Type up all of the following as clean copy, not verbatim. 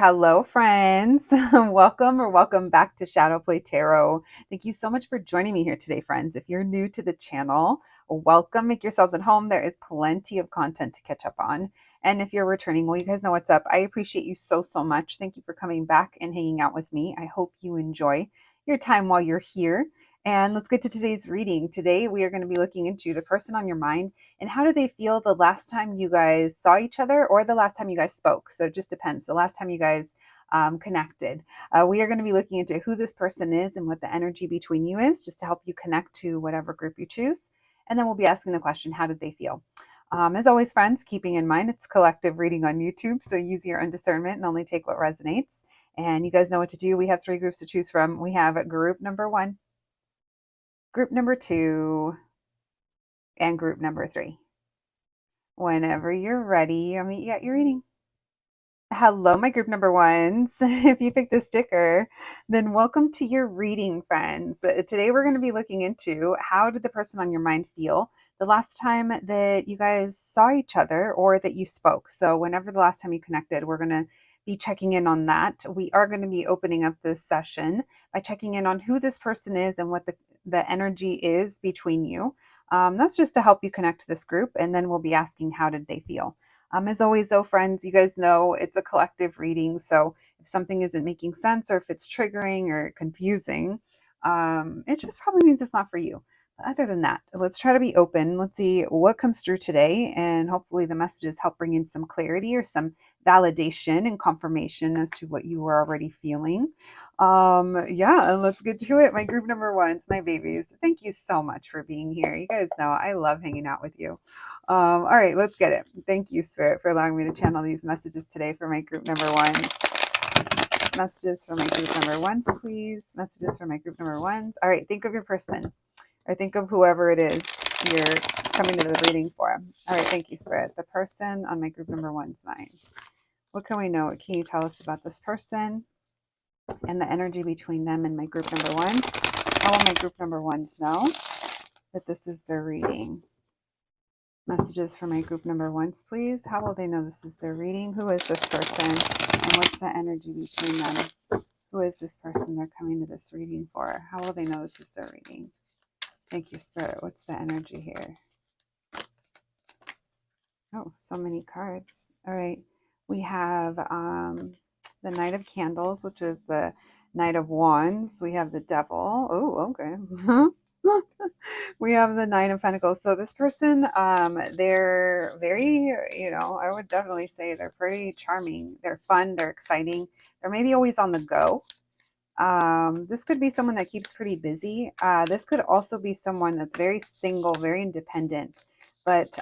Hello, friends. Welcome back to Shadow Play Tarot. Thank you so much for joining me here today, friends. If you're new to the channel, welcome. Make yourselves at home. There is plenty of content to catch up on. And if you're returning, well, you guys know what's up. I appreciate you so much. Thank you for coming back and hanging out with me. I hope you enjoy your time while you're here. And let's get to today's reading. Today, we are going to be looking into the person on your mind and how do they feel the last time you guys saw each other or the last time you guys spoke. So it just depends. The last time you guys connected. We are going to be looking into who this person is and what the energy between you is, just to help you connect to whatever group you choose. And then we'll be asking the question, how did they feel? As always, friends, keeping in mind it's collective reading on YouTube, so use your own discernment and only take what resonates. And you guys know what to do. We have 3 groups to choose from. We have group number 1, group number 2, and group number 3. Whenever you're ready, I'll meet you at your reading. Hello, my group number ones. If you picked the sticker, then welcome to your reading, friends. Today we're going to be looking into how did the person on your mind feel the last time that you guys saw each other or that you spoke. So whenever the last time you connected, we're going to be checking in on that. We are going to be opening up this session by checking in on who this person is and what the energy is between you. That's just to help you connect to this group, and then we'll be asking how did they feel. As always, though, friends, you guys know it's a collective reading. So if something isn't making sense or if it's triggering or confusing, it just probably means it's not for you. But other than that, let's try to be open. Let's see what comes through today. And hopefully the messages help bring in some clarity or some validation and confirmation as to what you were already feeling. Yeah, and let's get to it. My group number ones, my babies. Thank you so much for being here. You guys know I love hanging out with you. All right, let's get it. Thank you, Spirit, for allowing me to channel these messages today for my group number ones. Messages for my group number ones, please. Messages for my group number ones. All right, think of your person or think of whoever it is you're coming to the reading for. All right, thank you, Spirit. The person on my group number one's mind. What can we know? What can you tell us about this person and the energy between them and my group number ones? How will my group number ones know that this is their reading? Messages for my group number ones, please. How will they know this is their reading? Who is this person? And what's the energy between them? Who is this person they're coming to this reading for? How will they know this is their reading? Thank you, Spirit. What's the energy here? Oh, so many cards. All right. We have the Knight of Candles, which is the Knight of Wands. We have the Devil. Oh, okay. We have the Nine of Pentacles. So this person, they're very, I would definitely say they're pretty charming. They're fun. They're exciting. They're maybe always on the go. This could be someone that keeps pretty busy. This could also be someone that's very single, very independent. But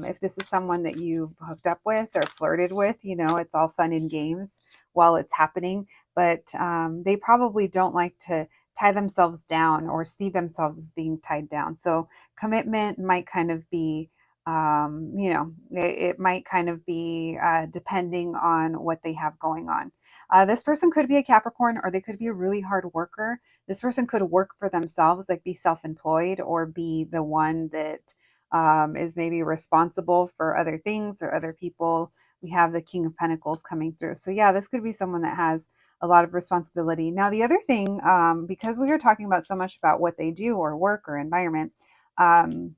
if this is someone that you've hooked up with or flirted with, it's all fun and games while it's happening. But they probably don't like to tie themselves down or see themselves as being tied down. So commitment might kind of be, it might kind of be depending on what they have going on. This person could be a Capricorn or they could be a really hard worker. This person could work for themselves, like be self-employed or be the one that is maybe responsible for other things or other people. We have the King of Pentacles coming through. So yeah, this could be someone that has a lot of responsibility. Now, the other thing, because we are talking about so much about what they do or work or environment, I'm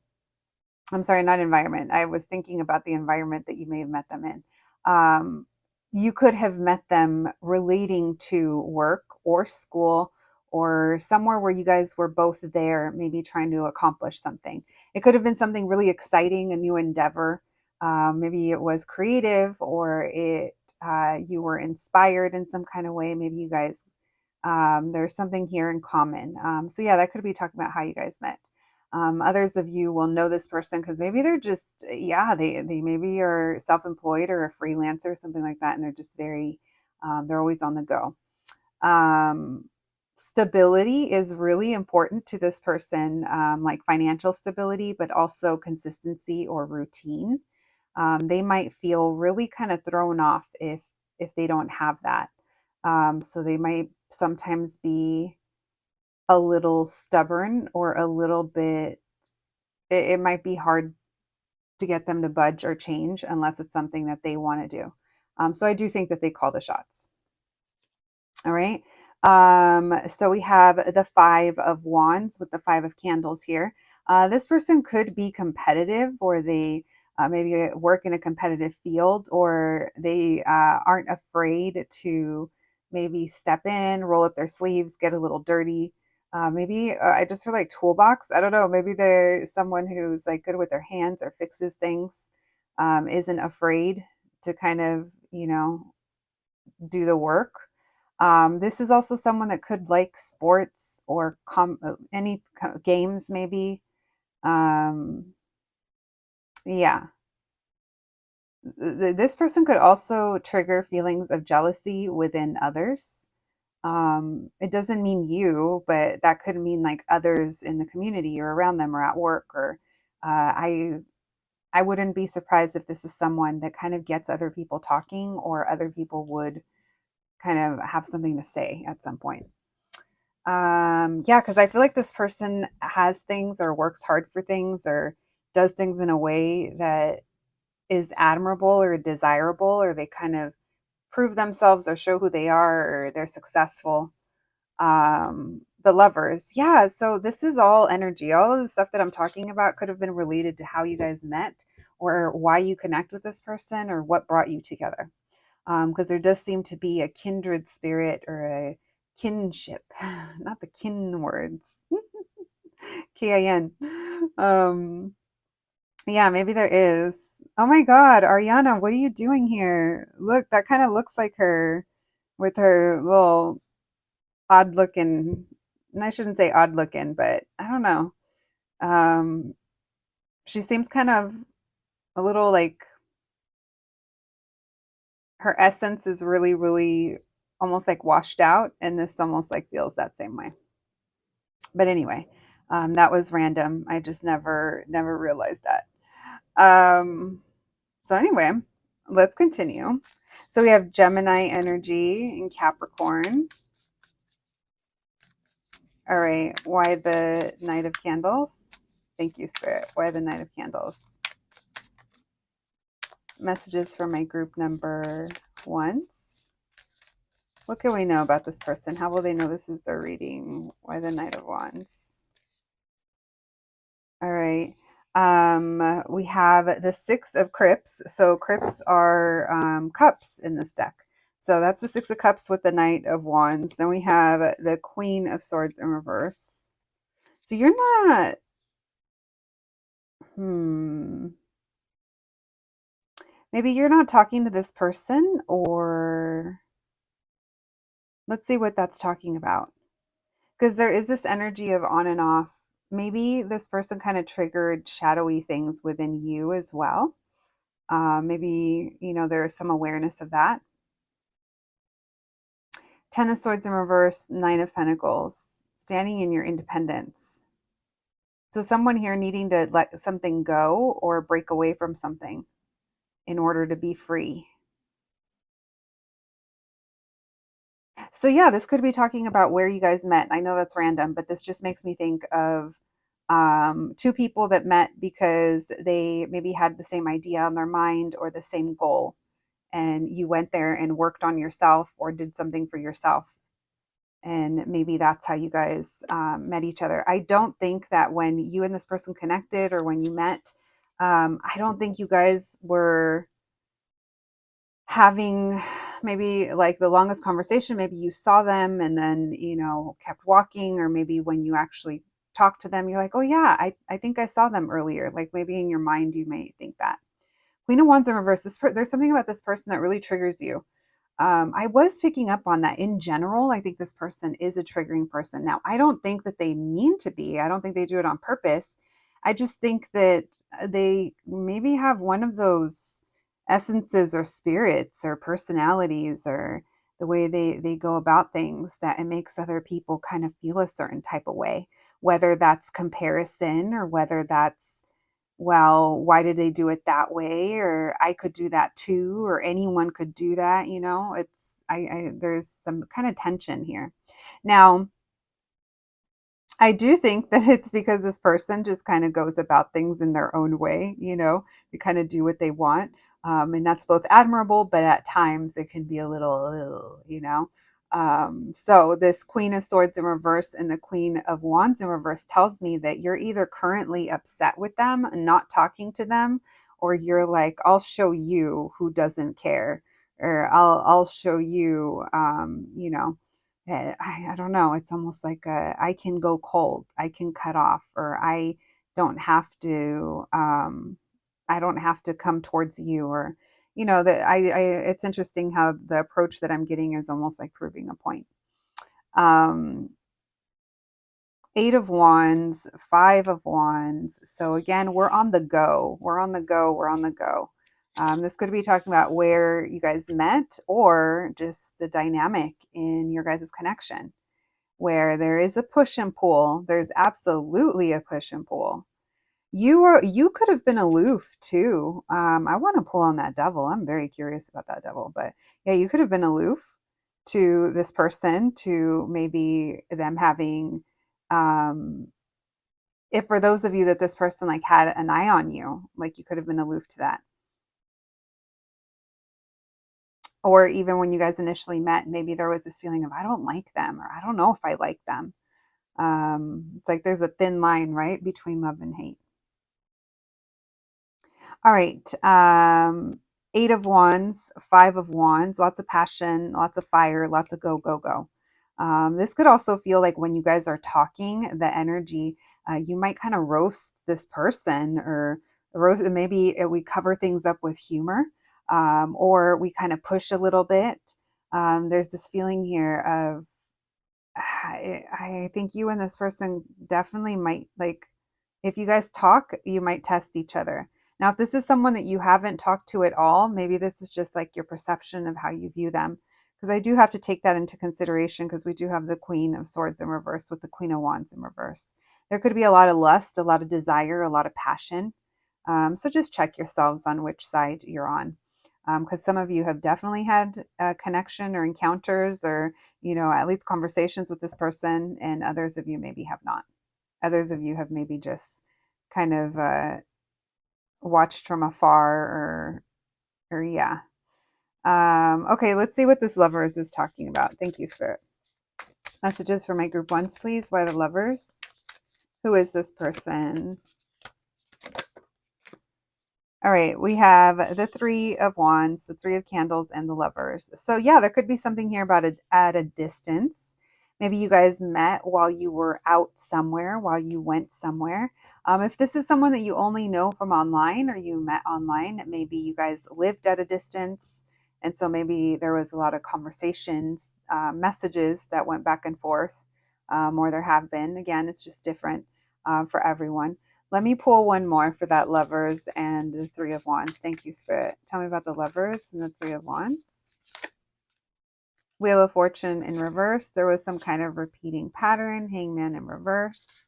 sorry, not environment. I was thinking about the environment that you may have met them in. You could have met them relating to work or school or somewhere where you guys were both there, maybe trying to accomplish something. It could have been something really exciting, a new endeavor. Maybe it was creative or you were inspired in some kind of way. Maybe you guys, there's something here in common. So yeah, that could be talking about how you guys met. Others of you will know this person because maybe they're just, they maybe are self-employed or a freelancer or something like that. And they're just very, they're always on the go. Stability is really important to this person, like financial stability, but also consistency or routine. They might feel really kind of thrown off if they don't have that. So they might sometimes be a little stubborn or a little bit, it might be hard to get them to budge or change unless it's something that they want to do. So I do think that they call the shots. All right. So we have the Five of Wands with the Five of Candles here. This person could be competitive, or they maybe work in a competitive field, or they aren't afraid to maybe step in, roll up their sleeves, get a little dirty. Maybe I just feel like toolbox. I don't know. Maybe they're someone who's like good with their hands or fixes things, isn't afraid to kind of, do the work. This is also someone that could like sports or any games, maybe. Um, yeah, this person could also trigger feelings of jealousy within others. It doesn't mean you, but that could mean like others in the community or around them or at work. Or I wouldn't be surprised if this is someone that kind of gets other people talking, or other people would kind of have something to say at some point. Yeah, because I feel like this person has things, or works hard for things, or does things in a way that is admirable or desirable, or they kind of prove themselves or show who they are, or they're successful. The Lovers. Yeah, so this is all energy. All of the stuff that I'm talking about could have been related to how you guys met, or why you connect with this person, or what brought you together. Because there does seem to be a kindred spirit, or a kinship, not the kin words, Kin. Um, yeah, maybe there is. Oh my God, Ariana, what are you doing here? Look, that kind of looks like her with her little odd looking, and I shouldn't say odd looking, but I don't know. Um, she seems kind of a little like her essence is really, really almost like washed out, and this almost like feels that same way. But anyway, that was random. I just never realized that. Um, so anyway, let's continue. So we have Gemini energy and Capricorn. All right, why the Knight of Candles? Thank you, Spirit. Why the Knight of Candles? Messages for my group number ones. What can we know about this person? How will they know this is their reading? Why the Knight of Wands? All right. We have the Six of Crypts. So crypts are cups in this deck. So that's the Six of Cups with the Knight of Wands. Then we have the Queen of Swords in reverse. So you're not, maybe you're not talking to this person, or let's see what that's talking about. Because there is this energy of on and off. Maybe this person kind of triggered shadowy things within you as well. Maybe, there's some awareness of that. Ten of Swords in reverse, Nine of Pentacles, standing in your independence. So someone here needing to let something go or break away from something in order to be free. So yeah, this could be talking about where you guys met. I know that's random, but this just makes me think of two people that met because they maybe had the same idea on their mind, or the same goal. And you went there and worked on yourself, or did something for yourself. And maybe that's how you guys met each other. I don't think that when you and this person connected, or when you met, I don't think you guys were having maybe like the longest conversation. Maybe you saw them and then, kept walking, or maybe when you actually talked to them, you're like, oh yeah, I think I saw them earlier. Like maybe in your mind, you may think that. Queen of Wands in reverse, there's something about this person that really triggers you. I was picking up on that in general. I think this person is a triggering person. Now, I don't think that they mean to be. I don't think they do it on purpose. I just think that they maybe have one of those essences, or spirits, or personalities, or the way they go about things, that it makes other people kind of feel a certain type of way, whether that's comparison, or whether that's, well, why did they do it that way? Or I could do that too, or anyone could do that. It's, there's some kind of tension here. Now, I do think that it's because this person just kind of goes about things in their own way. They kind of do what they want. And that's both admirable, but at times it can be a little. So this Queen of Swords in reverse and the Queen of Wands in reverse tells me that you're either currently upset with them, not talking to them, or you're like, I'll show you who doesn't care, or I'll show you, I don't know. It's almost like I can go cold, I can cut off, or don't have to, I don't have to come towards you, or that it's interesting how the approach that I'm getting is almost like proving a point. um Eight of Wands, Five of Wands. So again, we're on the go, we're on the go, we're on the go. This could be talking about where you guys met, or just the dynamic in your guys' connection, where there is a push and pull. There's absolutely a push and pull. You could have been aloof too. I want to pull on that devil. I'm very curious about that devil, but yeah, you could have been aloof to this person, to maybe them having, um, if for those of you that this person like had an eye on you, like you could have been aloof to that. Or even when you guys initially met, maybe there was this feeling of, I don't like them, or I don't know if I like them. It's like there's a thin line, right, between love and hate. All right. Eight of Wands, Five of Wands, lots of passion, lots of fire, lots of go, go, go. This could also feel like when you guys are talking, the energy, you might kind of roast this person, or roast, maybe we cover things up with humor, or we kind of push a little bit. There's this feeling here of, I think you and this person definitely might, like, if you guys talk, you might test each other. Now, if this is someone that you haven't talked to at all, maybe this is just like your perception of how you view them. Because I do have to take that into consideration, because we do have the Queen of Swords in reverse with the Queen of Wands in reverse. There could be a lot of lust, a lot of desire, a lot of passion. So just check yourselves on which side you're on. Because some of you have definitely had a connection or encounters, or at least conversations with this person, and others of you maybe have not. Others of you have maybe just kind of watched from afar, or yeah. Okay, let's see what this Lovers is talking about. Thank you, Spirit. Messages for my group ones, please. Why the Lovers? Who is this person? All right, we have the Three of Wands, the Three of Candles, and the Lovers. So yeah, there could be something here about at a distance. Maybe you guys met while you were out somewhere, while you went somewhere. If this is someone that you only know from online, or you met online, maybe you guys lived at a distance. And so maybe there was a lot of conversations, messages that went back and forth, or there have been. Again, it's just different for everyone. Let me pull one more for that Lovers and the Three of Wands. Thank you, Spirit. Tell me about the Lovers and the Three of Wands. Wheel of Fortune in reverse. There was some kind of repeating pattern. Hangman in reverse.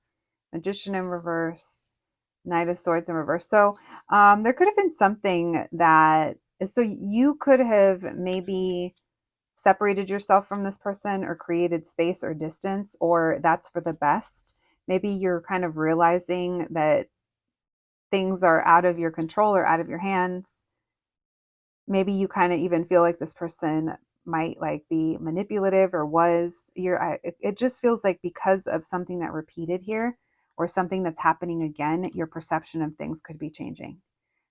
Magician in reverse. Knight of Swords in reverse. So there could have been something that, so you could have maybe separated yourself from this person, or created space or distance, or that's for the best. Maybe you're kind of realizing that things are out of your control or out of your hands. Maybe you kind of even feel like this person might like be manipulative, or was. It just feels like, because of something that repeated here, or something that's happening again, your perception of things could be changing.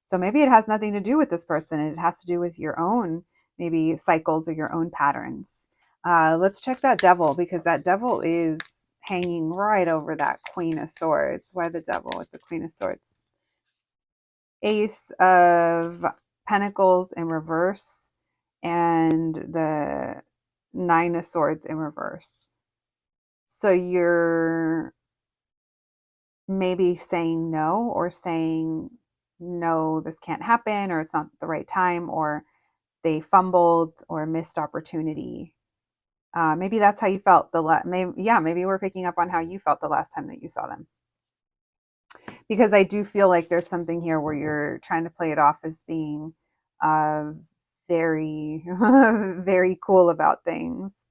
So maybe it has nothing to do with this person, and it has to do with your own maybe cycles or your own patterns. Let's check that devil, because that devil is hanging right over that Queen of Swords. Why the devil with the Queen of Swords? Ace of Pentacles in reverse, and the Nine of Swords in reverse. So you're maybe saying no, or saying, no, this can't happen, or it's not the right time, or they fumbled, or missed opportunity. Maybe that's how you felt maybe we're picking up on how you felt the last time that you saw them. Because I do feel like there's something here where you're trying to play it off as being very, very cool about things.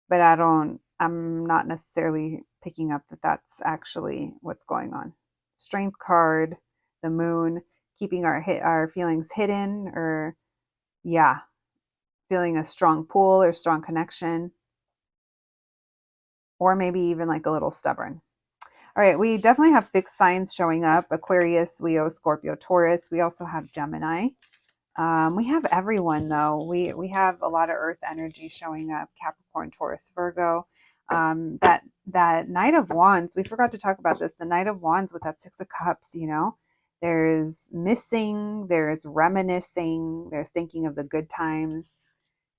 But I'm not necessarily picking up that that's actually what's going on. Strength card, the Moon, keeping our feelings hidden, or yeah. feeling a strong pull or strong connection, or maybe even like a little stubborn. All right, we definitely have fixed signs showing up: Aquarius, Leo, Scorpio, Taurus. We also have Gemini. We have everyone though. We have a lot of Earth energy showing up: Capricorn, Taurus, Virgo. That Knight of Wands. We forgot to talk about this. The Knight of Wands with that Six of Cups. You know, there's missing, there's reminiscing, there's thinking of the good times,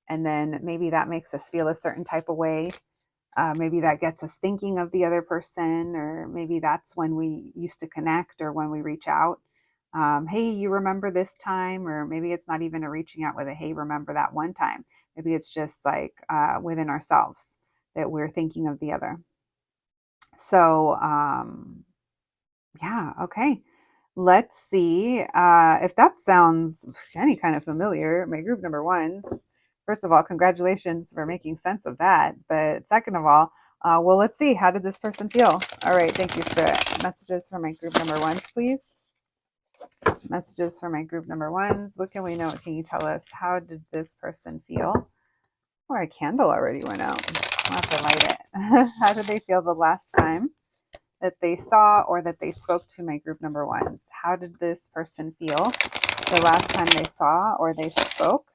and then maybe that makes us feel a certain type of way. Maybe that gets us thinking of the other person, or maybe that's when we used to connect or when we reach out. Hey, you remember this time? Or maybe it's not even a reaching out with a, hey, remember that one time. Maybe it's just like within ourselves that we're thinking of the other. So, yeah, okay. Let's see if that sounds any kind of familiar. My group number ones. First of all, congratulations for making sense of that. But second of all, well, let's see. How did this person feel? All right. Thank you, Spirit. Messages for my group number ones, please. Messages for my group number ones. What can we know? What can you tell us? How did this person feel? Or a candle already went out. I'll have to light it. How did they feel the last time that they saw or that they spoke to my group number ones? How did this person feel the last time they saw or they spoke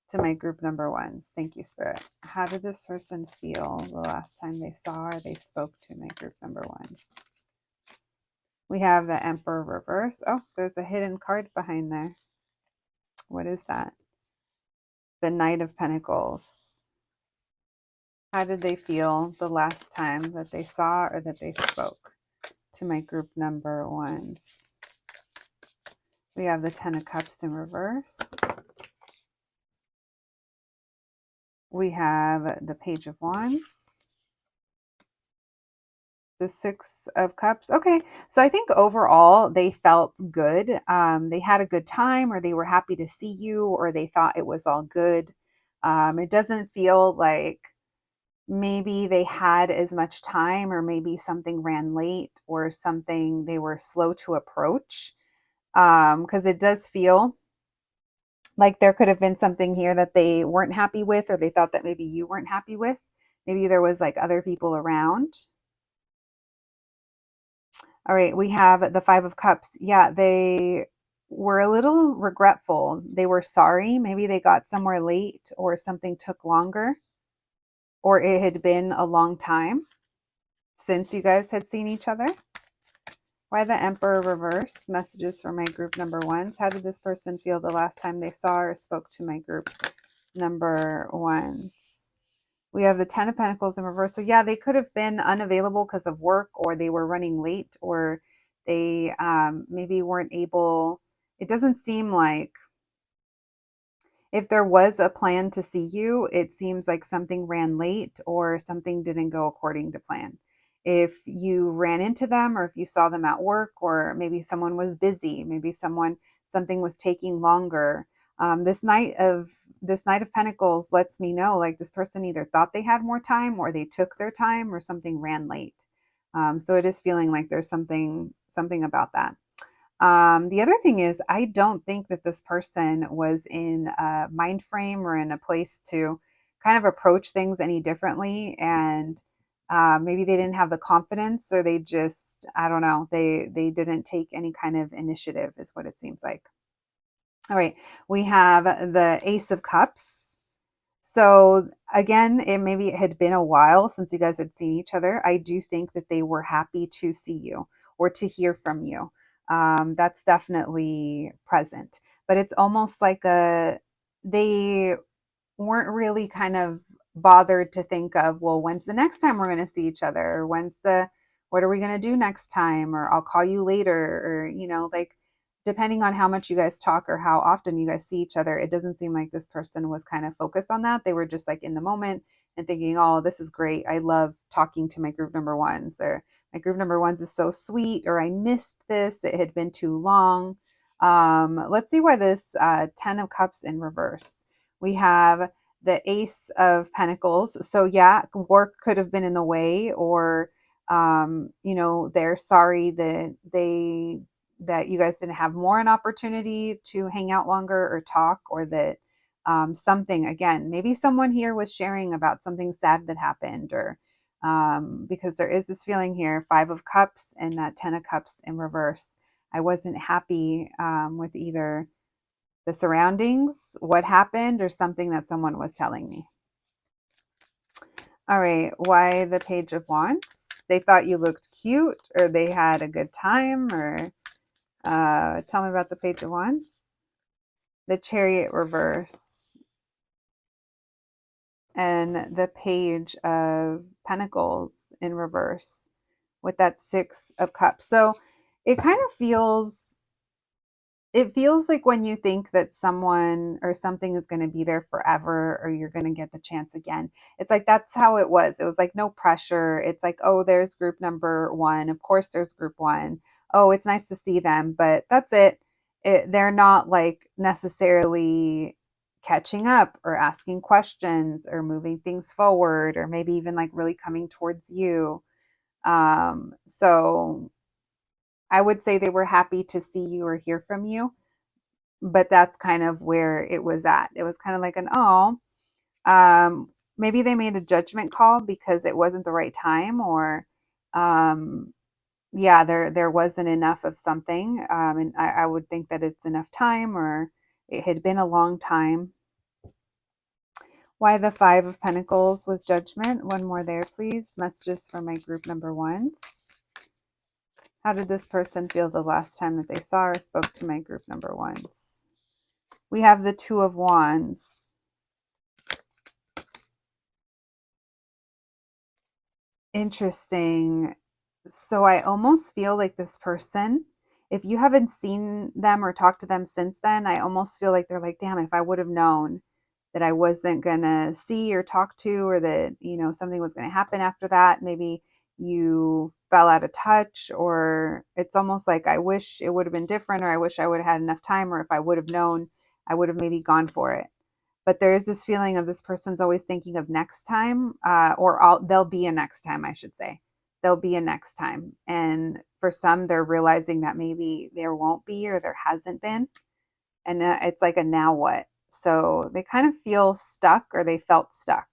to my group number ones? Thank you, Spirit. How did this person feel the last time they saw or they spoke to my group number ones? We have the Emperor reverse. Oh, there's a hidden card behind there. What is that? The Knight of Pentacles. How did they feel the last time that they saw or that they spoke to my group number ones? We have the Ten of Cups in reverse. We have the Page of Wands. The Six of Cups. Okay, so I think overall they felt good. They had a good time, or they were happy to see you, or they thought it was all good. It doesn't feel like maybe they had as much time, or maybe something ran late, or something they were slow to approach. Because it does feel like there could have been something here that they weren't happy with, or they thought that maybe you weren't happy with. Maybe there was like other people around. All right, we have the Five of Cups. Yeah, they were a little regretful. They were sorry. Maybe they got somewhere late, or something took longer, or it had been a long time since you guys had seen each other. Why the Emperor reverse? Messages for my group number ones. How did this person feel the last time they saw or spoke to my group number ones? We have the Ten of Pentacles in reverse. So yeah, they could have been unavailable because of work, or they were running late, or they maybe weren't able. It doesn't seem like, if there was a plan to see you, it seems like something ran late or something didn't go according to plan. If you ran into them, or if you saw them at work, or maybe someone was busy, maybe something was taking longer. This Knight of Pentacles lets me know like this person either thought they had more time, or they took their time, or something ran late. So it is feeling like there's something about that. The other thing is, I don't think that this person was in a mind frame or in a place to kind of approach things any differently. And maybe they didn't have the confidence, or they just, I don't know, they didn't take any kind of initiative, is what it seems like. All right, we have the Ace of Cups. So again, it had been a while since you guys had seen each other. I do think that they were happy to see you or to hear from you. That's definitely present, but it's almost like they weren't really kind of bothered to think of, well, when's the next time we're going to see each other? Or what are we going to do next time? Or I'll call you later, or, like, depending on how much you guys talk or how often you guys see each other, it doesn't seem like this person was kind of focused on that. They were just like in the moment and thinking, oh, this is great. I love talking to my group number ones, or my group number ones is so sweet, or I missed this. It had been too long. Let's see why this Ten of Cups in reverse. We have the Ace of Pentacles. So yeah, work could have been in the way, or they're sorry that you guys didn't have more an opportunity to hang out longer or talk, or that something, again, maybe someone here was sharing about something sad that happened, or because there is this feeling here, 5 of Cups and that 10 of Cups in reverse. I wasn't happy with either the surroundings, what happened, or something that someone was telling me. All right, why the Page of Wands? They thought you looked cute, or they had a good time, or tell me about the Page of Wands. The Chariot reverse, and the Page of Pentacles in reverse with that 6 of Cups. So it kind of feels, it feels like when you think that someone or something is going to be there forever, or you're going to get the chance again, it's like that's how it was. It was like no pressure. It's like, oh, there's group number 1. Of course, there's group 1. Oh, it's nice to see them, but that's it. They're not like necessarily catching up or asking questions or moving things forward, or maybe even like really coming towards you. So I would say they were happy to see you or hear from you, but that's kind of where it was at. It was kind of like an, oh, maybe they made a judgment call because it wasn't the right time, or yeah, there wasn't enough of something. And I would think that it's enough time, or it had been a long time. Why the 5 of Pentacles was judgment? One more there, please. Messages for my group number 1s. How did this person feel the last time that they saw or spoke to my group number 1s? We have the 2 of Wands. Interesting. So I almost feel like this person, if you haven't seen them or talked to them since then, I almost feel like they're like, damn, if I would have known that I wasn't going to see or talk to, or that, something was going to happen after that, maybe you fell out of touch, or it's almost like, I wish it would have been different, or I wish I would have had enough time, or if I would have known, I would have maybe gone for it. But there is this feeling of this person's always thinking of next time, there'll be a next time, I should say. There'll be a next time. And for some, they're realizing that maybe there won't be, or there hasn't been. And it's like a now what? So they kind of feel stuck, or they felt stuck.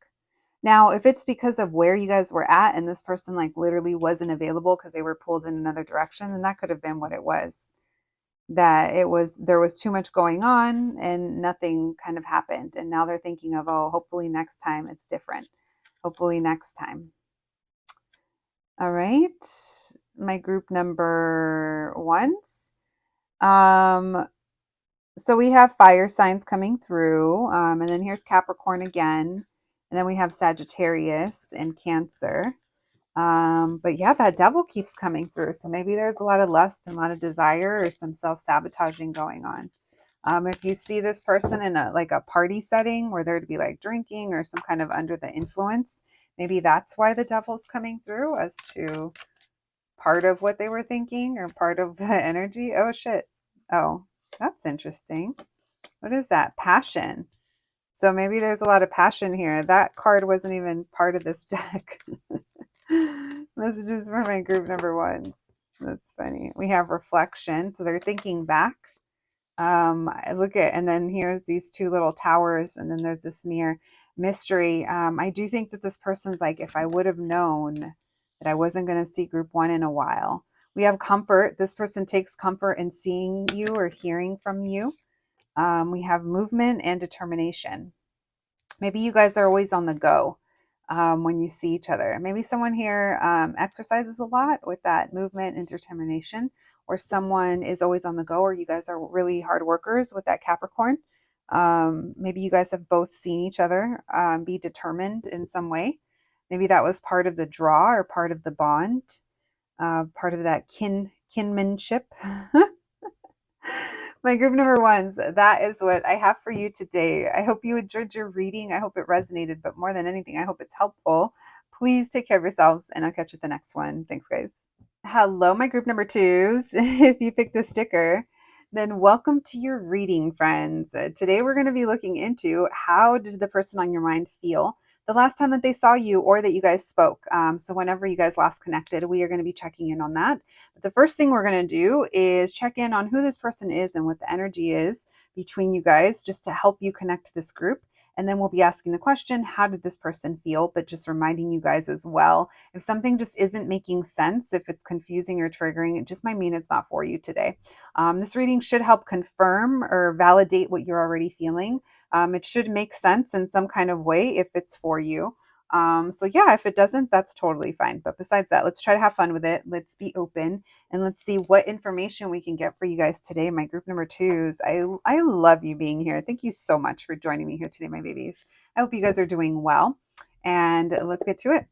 Now, if it's because of where you guys were at and this person like literally wasn't available because they were pulled in another direction, then that could have been what it was. That there was too much going on and nothing kind of happened. And now they're thinking of, oh, hopefully next time it's different. Hopefully next time. All right. My group number 1s. So we have fire signs coming through. And then here's Capricorn again. And then we have Sagittarius and Cancer. But yeah, that Devil keeps coming through. So maybe there's a lot of lust and a lot of desire, or some self-sabotaging going on. If you see this person in a party setting where they're to be like drinking or some kind of under the influence, maybe that's why the Devil's coming through, as to part of what they were thinking or part of the energy. Oh shit. Oh, that's interesting. What is that? Passion. So maybe there's a lot of passion here. That card wasn't even part of this deck. Messages for my group number 1s. That's funny. We have reflection. So they're thinking back. And then here's these 2 little towers, and then there's this mirror. Mystery. I do think that this person's like, if I would have known that I wasn't going to see group 1 in a while. We have comfort. This person takes comfort in seeing you or hearing from you. We have movement and determination. Maybe you guys are always on the go when you see each other. Maybe someone here exercises a lot with that movement and determination, or someone is always on the go, or you guys are really hard workers with that Capricorn. Maybe you guys have both seen each other be determined in some way. Maybe that was part of the draw, or part of the bond, part of that kinmanship. My group number 1s, that is what I have for you today. I hope you enjoyed your reading. I hope it resonated, but more than anything, I hope it's helpful. Please take care of yourselves, and I'll catch you at the next one. Thanks, guys. Hello, my group number 2s. If you picked the sticker, then welcome to your reading, friends. Today, we're going to be looking into, how did the person on your mind feel the last time that they saw you, or that you guys spoke. So whenever you guys last connected, we are going to be checking in on that. But the first thing we're going to do is check in on who this person is and what the energy is between you guys just to help you connect to this group. And then we'll be asking the question, how did this person feel? But just reminding you guys as well, if something just isn't making sense, if it's confusing or triggering, it just might mean it's not for you today. This reading should help confirm or validate what you're already feeling. It should make sense in some kind of way if it's for you. So yeah, if it doesn't, that's totally fine. But besides that, let's try to have fun with it. Let's be open and let's see what information we can get for you guys today. My group number twos. I love you being here. Thank you so much for joining me here today, my babies. I hope you guys are doing well. And let's get to it.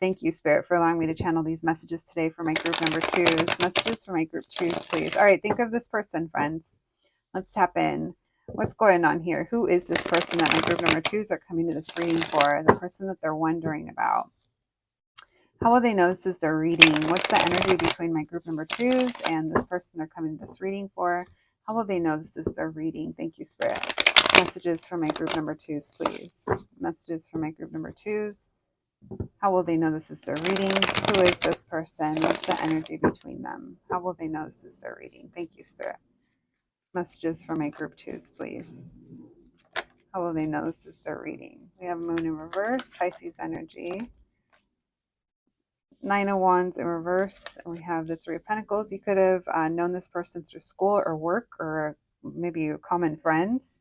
Thank you, Spirit, for allowing me to channel these messages today for my group number twos. Messages for my group twos, please. All right, think of this person, friends. Let's tap in. What's going on here? Who is this person that my group number twos are coming to this reading for? The person that they're wondering about. How will they know this is their reading? What's the energy between my group number twos and this person they're coming to this reading for? How will they know this is their reading? Thank you, Spirit. Messages for my group number twos, please. Messages for my group number twos. How will they know this is their reading? Who is this person? What's the energy between them? How will they know this is their reading? Thank you, Spirit. Messages for my group twos, please. How will they know this is their reading? We have Moon in reverse, Pisces energy. Nine of Wands in reverse. And we have the Three of Pentacles. You could have known this person through school or work or maybe common friends.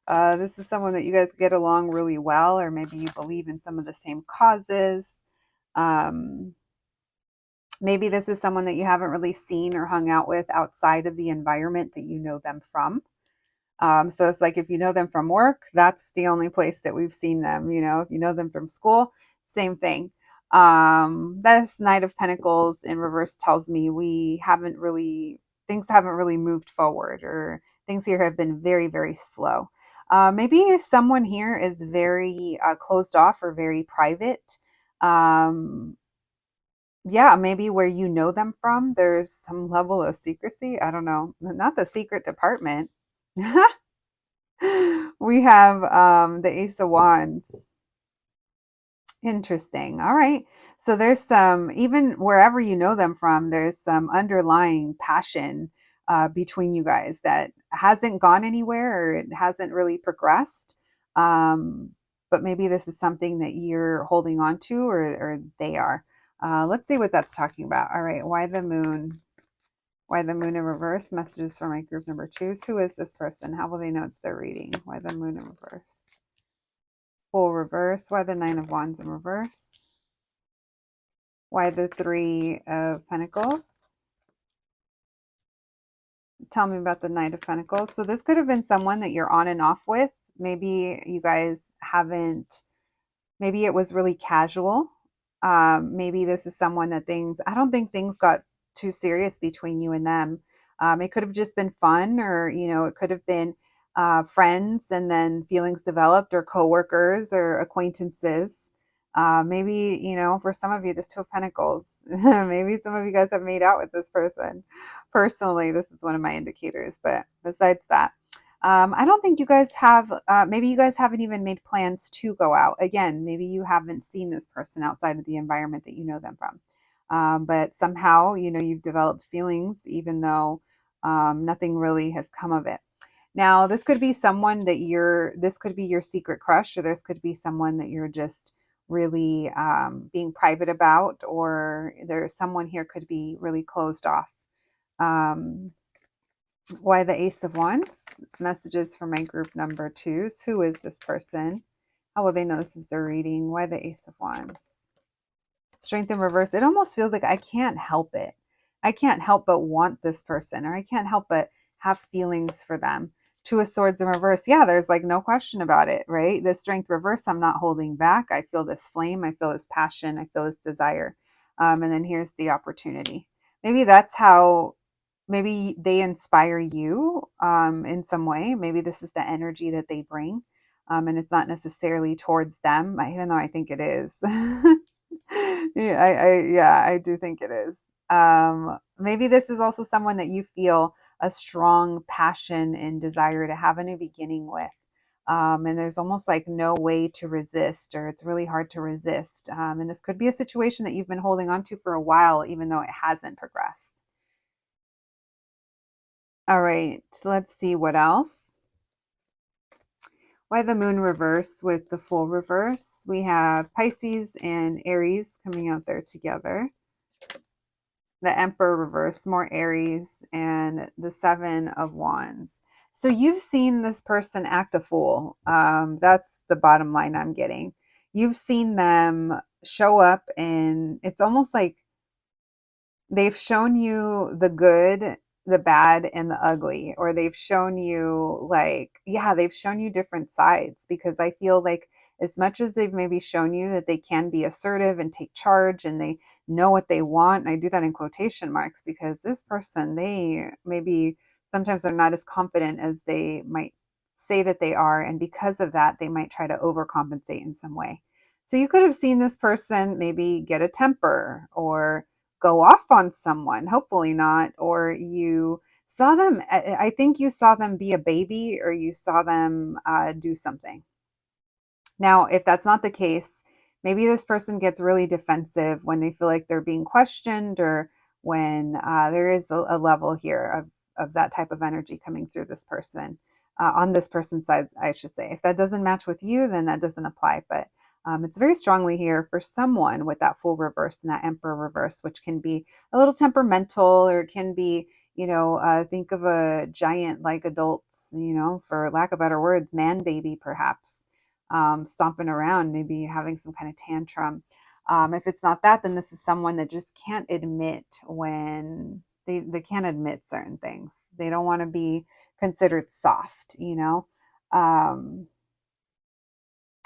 This is someone that you guys get along really well, or maybe you believe in some of the same causes. Maybe this is someone that you haven't really seen or hung out with outside of the environment that you know them from. So it's like if you know them from work, that's the only place that we've seen them. You know, if you know them from school, same thing. This Knight of Pentacles in reverse tells me things haven't really moved forward, or things here have been very, very slow. Maybe someone here is very closed off or very private. Yeah, maybe where you know them from, there's some level of secrecy. I don't know. Not the secret department. We have the Ace of Wands. Interesting. All right. So there's some, even wherever you know them from, there's some underlying passion between you guys that hasn't gone anywhere, or it hasn't really progressed. But maybe this is something that you're holding on to, or they are. Let's see what that's talking about. All right. Why the moon? Why the moon in reverse? Messages for my group number twos. Who is this person? How will they know it's their reading? Why the moon in reverse? Full reverse. Why the Nine of Wands in reverse? Why the Three of Pentacles? Tell me about the Knight of Pentacles. So this could have been someone that you're on and off with. Maybe you guys haven't, maybe it was really casual. Maybe this is someone that I don't think things got too serious between you and them. It could have just been fun, or, it could have been friends and then feelings developed, or coworkers or acquaintances. Maybe, for some of you, this Two of Pentacles, maybe some of you guys have made out with this person. Personally, this is one of my indicators. But besides that, I don't think you guys have, maybe you guys haven't even made plans to go out. Again, maybe you haven't seen this person outside of the environment that you know them from. But somehow, you've developed feelings, even though nothing really has come of it. Now, this could be someone that this could be your secret crush, or this could be someone that you're just really being private about, or there's someone here could be really closed off. Why the Ace of Wands? Messages for my group number twos. Who is this person? How will they know this is their reading? Why the Ace of Wands? Strength in reverse. It almost feels like I can't help it. I can't help but want this person, or I can't help but have feelings for them. Two of Swords in reverse. Yeah, there's like no question about it, right? The Strength reverse, I'm not holding back. I feel this flame. I feel this passion. I feel this desire. And then here's the opportunity. Maybe that's how, maybe they inspire you in some way. Maybe this is the energy that they bring. And it's not necessarily towards them, even though I think it is. Yeah, I do think it is. Maybe this is also someone that you feel a strong passion and desire to have a new beginning with. And there's almost like no way to resist, or it's really hard to resist. And this could be a situation that you've been holding on to for a while, even though it hasn't progressed. All right, let's see what else. Why the moon reverse with the full reverse? We have Pisces and Aries coming out there together. The Emperor reverse, more Aries, and the Seven of Wands. So you've seen this person act a fool. That's the bottom line I'm getting. You've seen them show up, and it's almost like they've shown you the good, the bad, and the ugly, or they've shown you like, yeah, they've shown you different sides, because I feel like as much as they've maybe shown you that they can be assertive and take charge and they know what they want, and I do that in quotation marks because this person, they maybe sometimes they're not as confident as they might say that they are, and because of that they might try to overcompensate in some way. So you could have seen this person maybe get a temper or go off on someone, hopefully not, or you saw them, I think you saw them be a baby, or you saw them do something. Now, if that's not the case, maybe this person gets really defensive when they feel like they're being questioned, or when there is a level here of that type of energy coming through this person, on this person's side, I should say. If that doesn't match with you, then that doesn't apply. But it's very strongly here for someone with that full reverse and that Emperor reverse, which can be a little temperamental, or it can be, think of a giant like adults, for lack of better words, man baby perhaps, stomping around, maybe having some kind of tantrum. If it's not that, then this is someone that just can't admit when they can't admit certain things. They don't want to be considered soft. Um,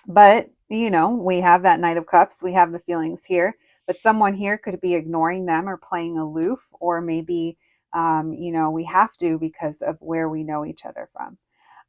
but, we have that Knight of Cups, we have the feelings here, but someone here could be ignoring them or playing aloof, or maybe, we have to because of where we know each other from.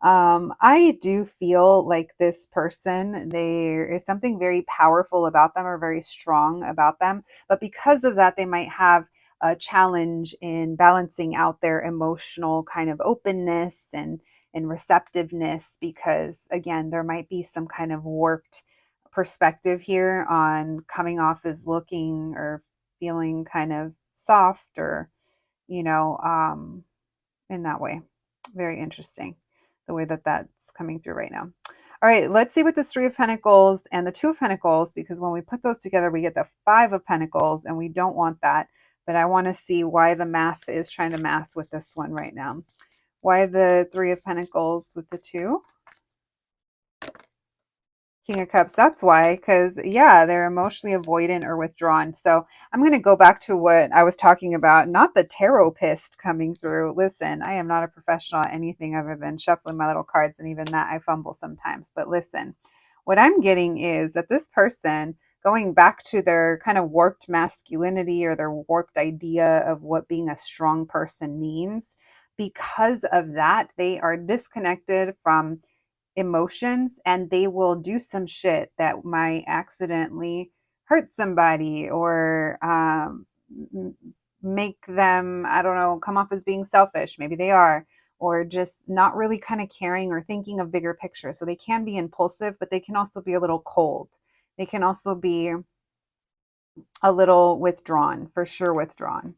I do feel like this person, there is something very powerful about them or very strong about them. But because of that, they might have a challenge in balancing out their emotional kind of openness and receptiveness, because again, there might be some kind of warped perspective here on coming off as looking or feeling kind of soft, or, you know, um, in that way. Very interesting the way that that's coming through right now. All right, let's see what the Three of Pentacles and the Two of Pentacles, because when we put those together, we get the Five of Pentacles, and we don't want that. But I want to see why the math is trying to math with this one right now. Why the Three of Pentacles with the two? King of Cups, that's why, because yeah, they're emotionally avoidant or withdrawn. So I'm going to go back to what I was talking about, not the tarot pissed coming through. Listen, I am not a professional at anything other than shuffling my little cards, and even that I fumble sometimes. But listen, what I'm getting is that this person, going back to their kind of warped masculinity or their warped idea of what being a strong person means, because of that, they are disconnected from emotions, and they will do some shit that might accidentally hurt somebody, or make them, I don't know, come off as being selfish. Maybe they are, or just not really kind of caring or thinking of bigger picture. So they can be impulsive, but they can also be a little cold. They can also be a little withdrawn, for sure withdrawn.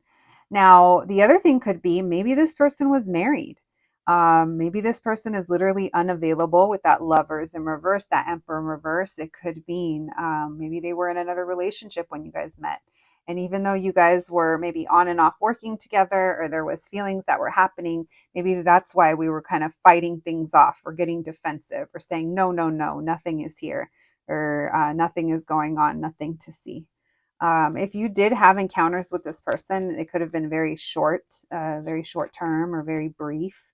Now, the other thing could be maybe this person was married. Maybe this person is literally unavailable with that Lovers in reverse, that Emperor in reverse. It could mean maybe they were in another relationship when you guys met. And even though you guys were maybe on and off working together, or there was feelings that were happening, maybe that's why we were kind of fighting things off, or getting defensive, or saying, no, no, no, nothing is here, or nothing is going on, nothing to see. If you did have encounters with this person, it could have been very short term, or very brief.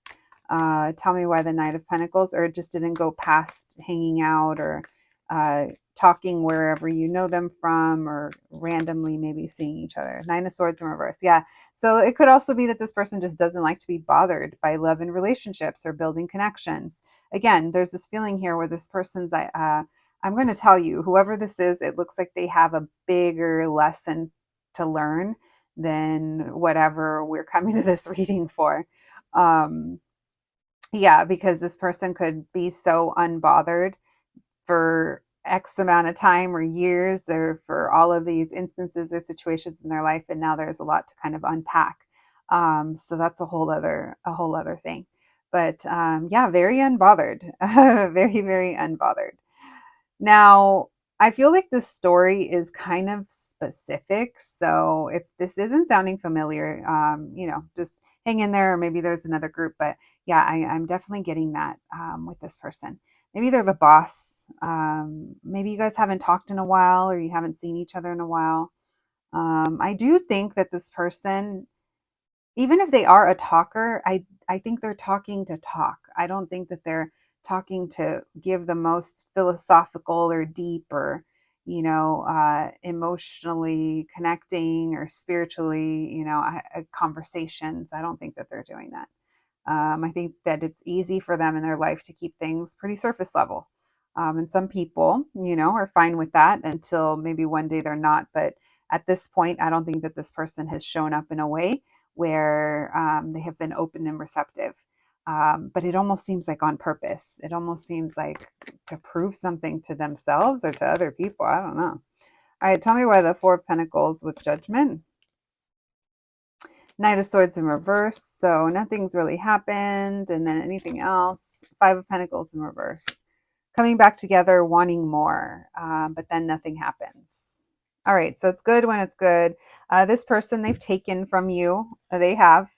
Tell me why the Knight of Pentacles, or it just didn't go past hanging out, or talking wherever you know them from, or randomly maybe seeing each other. Nine of Swords in reverse. Yeah. So it could also be that this person just doesn't like to be bothered by love and relationships or building connections. Again, there's this feeling here where this person's I'm going to tell you, whoever this is, it looks like they have a bigger lesson to learn than whatever we're coming to this reading for. Yeah, because this person could be so unbothered for X amount of time or years, or for all of these instances or situations in their life. And now there's a lot to kind of unpack. So that's a whole other thing. But yeah, very unbothered. Very, very unbothered. Now, I feel like this story is kind of specific. So if this isn't sounding familiar, just hang in there, or maybe there's another group. But yeah, I'm definitely getting that with this person. Maybe they're the boss. Maybe you guys haven't talked in a while, or you haven't seen each other in a while. I do think that this person, even if they are a talker, I think they're talking to talk. I don't think that they're talking to give the most philosophical or deep or emotionally connecting or spiritually conversations. I don't think that they're doing that. I think that it's easy for them in their life to keep things pretty surface level. And some people, are fine with that until maybe one day they're not. But at this point, I don't think that this person has shown up in a way where they have been open and receptive. But it almost seems like on purpose. It almost seems like to prove something to themselves or to other people. I don't know. All right, tell me why the Four of Pentacles with Judgment. Knight of Swords in reverse, so nothing's really happened. And then anything else? Five of Pentacles in reverse. Coming back together, wanting more, but then nothing happens. All right, so it's good when it's good. This person, they've taken from you. They have.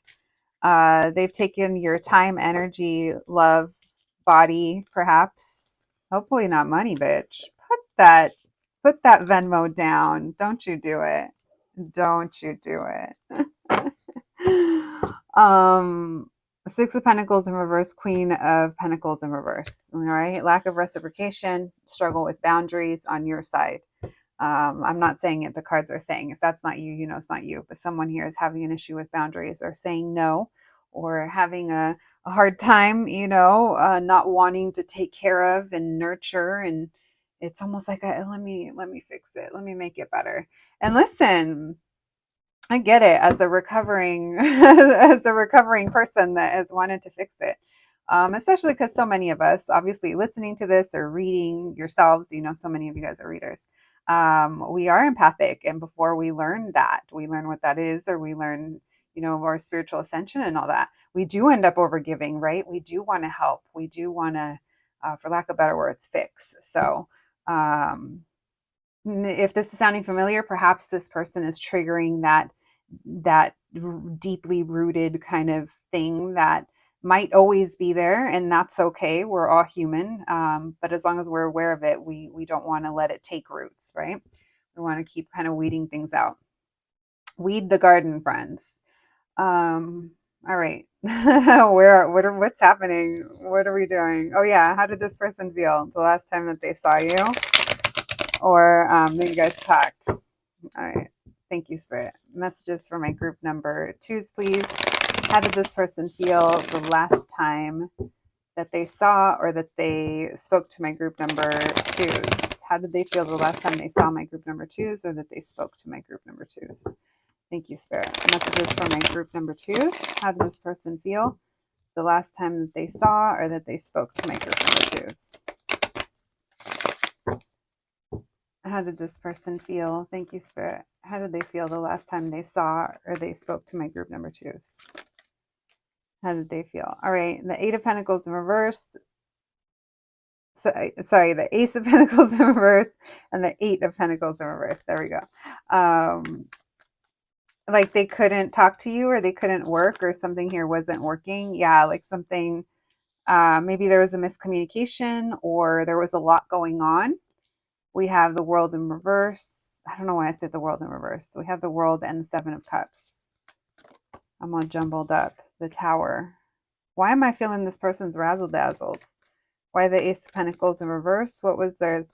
They've taken your time, energy, love, body, perhaps. Hopefully not money, bitch. Put that Venmo down. Don't you do it. Don't you do it. um Six of Pentacles in reverse, Queen of Pentacles in reverse. All right, lack of reciprocation, struggle with boundaries on your side. I'm not saying it, the cards are saying if that's not you, it's not you, but someone here is having an issue with boundaries or saying no, or having a hard time, not wanting to take care of and nurture. And it's almost like let me fix it, let me make it better. And listen, I get it, as a recovering as a recovering person that has wanted to fix it. Especially because so many of us, obviously listening to this or reading yourselves, so many of you guys are readers. We are empathic, and before we learn that, we learn what that is, or we learn, our spiritual ascension and all that, we do end up overgiving, right? We do want to help. We do want to, for lack of better words, fix. So, if this is sounding familiar, perhaps this person is triggering that deeply rooted kind of thing that might always be there, and that's okay. We're all human, but as long as we're aware of it, we don't want to let it take roots, right? We want to keep kind of weeding things out. Weed the garden, friends. All right. What's happening? What are we doing? Oh yeah, how did this person feel the last time that they saw you, or that you guys talked? All right. Thank you, Spirit. Messages for my group number twos, please. How did this person feel the last time that they saw or that they spoke to my group number twos? How did they feel the last time they saw my group number twos or that they spoke to my group number twos? Thank you, Spirit. Messages for my group number twos. How did this person feel the last time that they saw or that they spoke to my group number twos? How did this person feel? Thank you, Spirit. How did they feel the last time they saw or they spoke to my group number twos? How did they feel? All right, the Eight of Pentacles in reverse. Sorry, the Ace of Pentacles in reverse and the Eight of Pentacles in reverse. There we go. Like they couldn't talk to you, or they couldn't work, or something here wasn't working. Yeah, like something, maybe there was a miscommunication, or there was a lot going on. We have the World in reverse. I don't know why I said the World in reverse. So we have the World and the Seven of Cups. I'm all jumbled up. The Tower. Why am I feeling this person's razzle-dazzled? Why the Ace of Pentacles in reverse? What was their...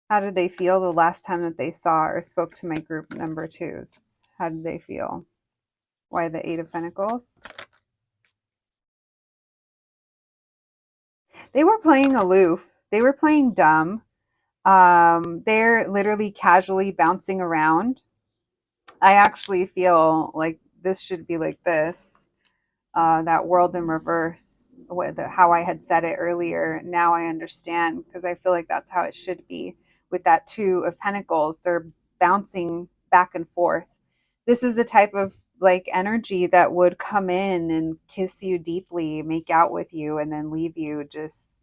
How did they feel the last time that they saw or spoke to my group number twos? How did they feel? Why the Eight of Pentacles? They were playing aloof. They were playing dumb. They're literally casually bouncing around. I actually feel like this should be like this. That World in reverse, how I had said it earlier. Now I understand, because I feel like that's how it should be. With that Two of Pentacles, they're bouncing back and forth. This is a type of like energy that would come in and kiss you deeply, make out with you, and then leave you just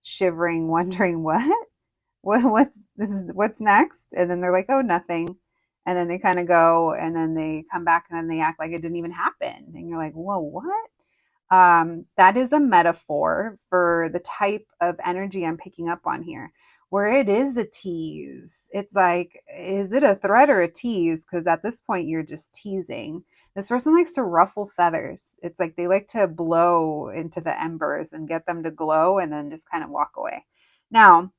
shivering, wondering what's this is what's next. And then they're like, oh, nothing. And then they kind of go, and then they come back, and then they act like it didn't even happen. And you're like, whoa, what? That is a metaphor for the type of energy I'm picking up on here, where it is a tease. It's like, is it a threat or a tease? Because at this point, you're just teasing. This person likes to ruffle feathers. It's like they like to blow into the embers and get them to glow and then just kind of walk away. Now,